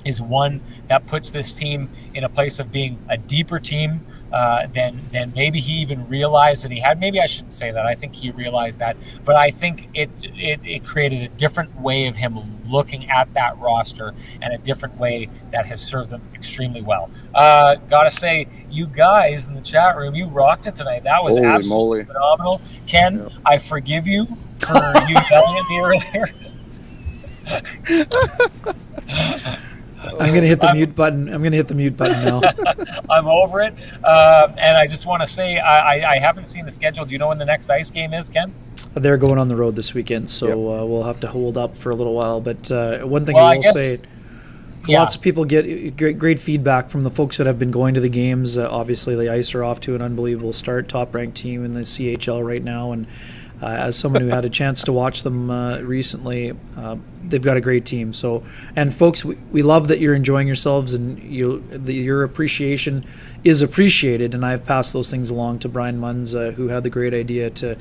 Speaker 1: is one that puts this team in a place of being a deeper team than maybe he even realized that he had. Maybe I shouldn't say that. I think he realized that, but I think it created a different way of him looking at that roster and a different way that has served them extremely well. Gotta say, you guys in the chat room, you rocked it tonight. That was absolutely phenomenal. Ken, yep. I forgive you for you yelling at me earlier.
Speaker 2: I'm going to hit the mute button. I'm going to hit the mute button now.
Speaker 1: I'm over it. And I just want to say, I haven't seen the schedule. Do you know when the next ice game is, Ken?
Speaker 2: They're going on the road this weekend, so we'll have to hold up for a little while. But one thing I will say, lots of people get great feedback from the folks that have been going to the games. Obviously, the Ice are off to an unbelievable start, top-ranked team in the CHL right now. And as someone who had a chance to watch them recently, they've got a great team. So, and folks, we love that you're enjoying yourselves, and your appreciation is appreciated. And I've passed those things along to Brian Munns, who had the great idea to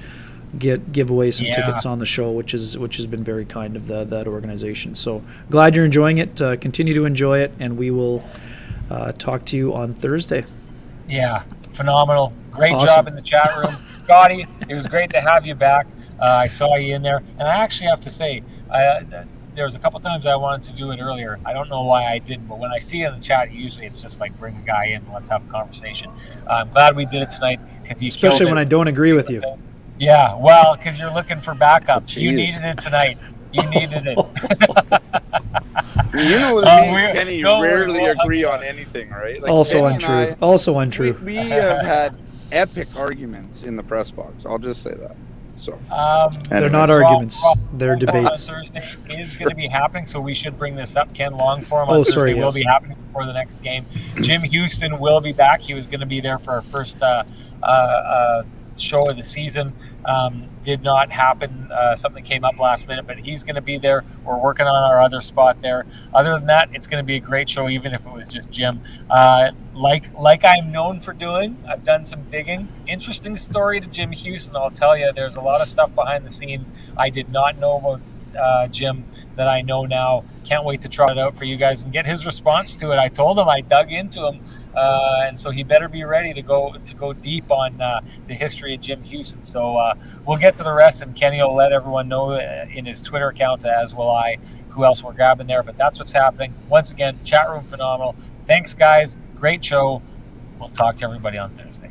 Speaker 2: give away some tickets on the show, which has been very kind of that organization. So glad you're enjoying it. Continue to enjoy it, and we will talk to you on Thursday.
Speaker 1: Yeah, phenomenal. Great job in the chat room. Scotty, it was great to have you back. I saw you in there. And I actually have to say, there was a couple times I wanted to do it earlier. I don't know why I didn't, but when I see you in the chat, usually it's just like bring a guy in and let's have a conversation. I'm glad we did it tonight because you
Speaker 2: especially when I don't agree with you.
Speaker 1: Yeah, well, because you're looking for backup. You needed it tonight. You needed it.
Speaker 3: You know, with me and Kenny rarely agree on anything, right? Like
Speaker 2: also untrue. Also untrue.
Speaker 3: We have had epic arguments in the press box. I'll just say that. So
Speaker 2: they're not arguments; they're debates.
Speaker 1: Thursday is going to be happening, so we should bring this up. Ken Longform on Thursday will be happening before the next game. Jim Houston will be back. He was going to be there for our first show of the season. Did not happen. Something came up last minute, but he's going to be there. We're working on our other spot there. Other than that, it's going to be a great show, even if it was just Jim. Like I'm known for doing, I've done some digging. Interesting story to Jim Houston, I'll tell you. There's a lot of stuff behind the scenes I did not know about Jim that I know now. Can't wait to try it out for you guys and get his response to it. I told him I dug into him. And so he better be ready to go deep on the history of Jim Houston. So we'll get to the rest, and Kenny will let everyone know in his Twitter account, as will I, who else we're grabbing there. But that's what's happening. Once again, chat room phenomenal. Thanks, guys. Great show. We'll talk to everybody on Thursday.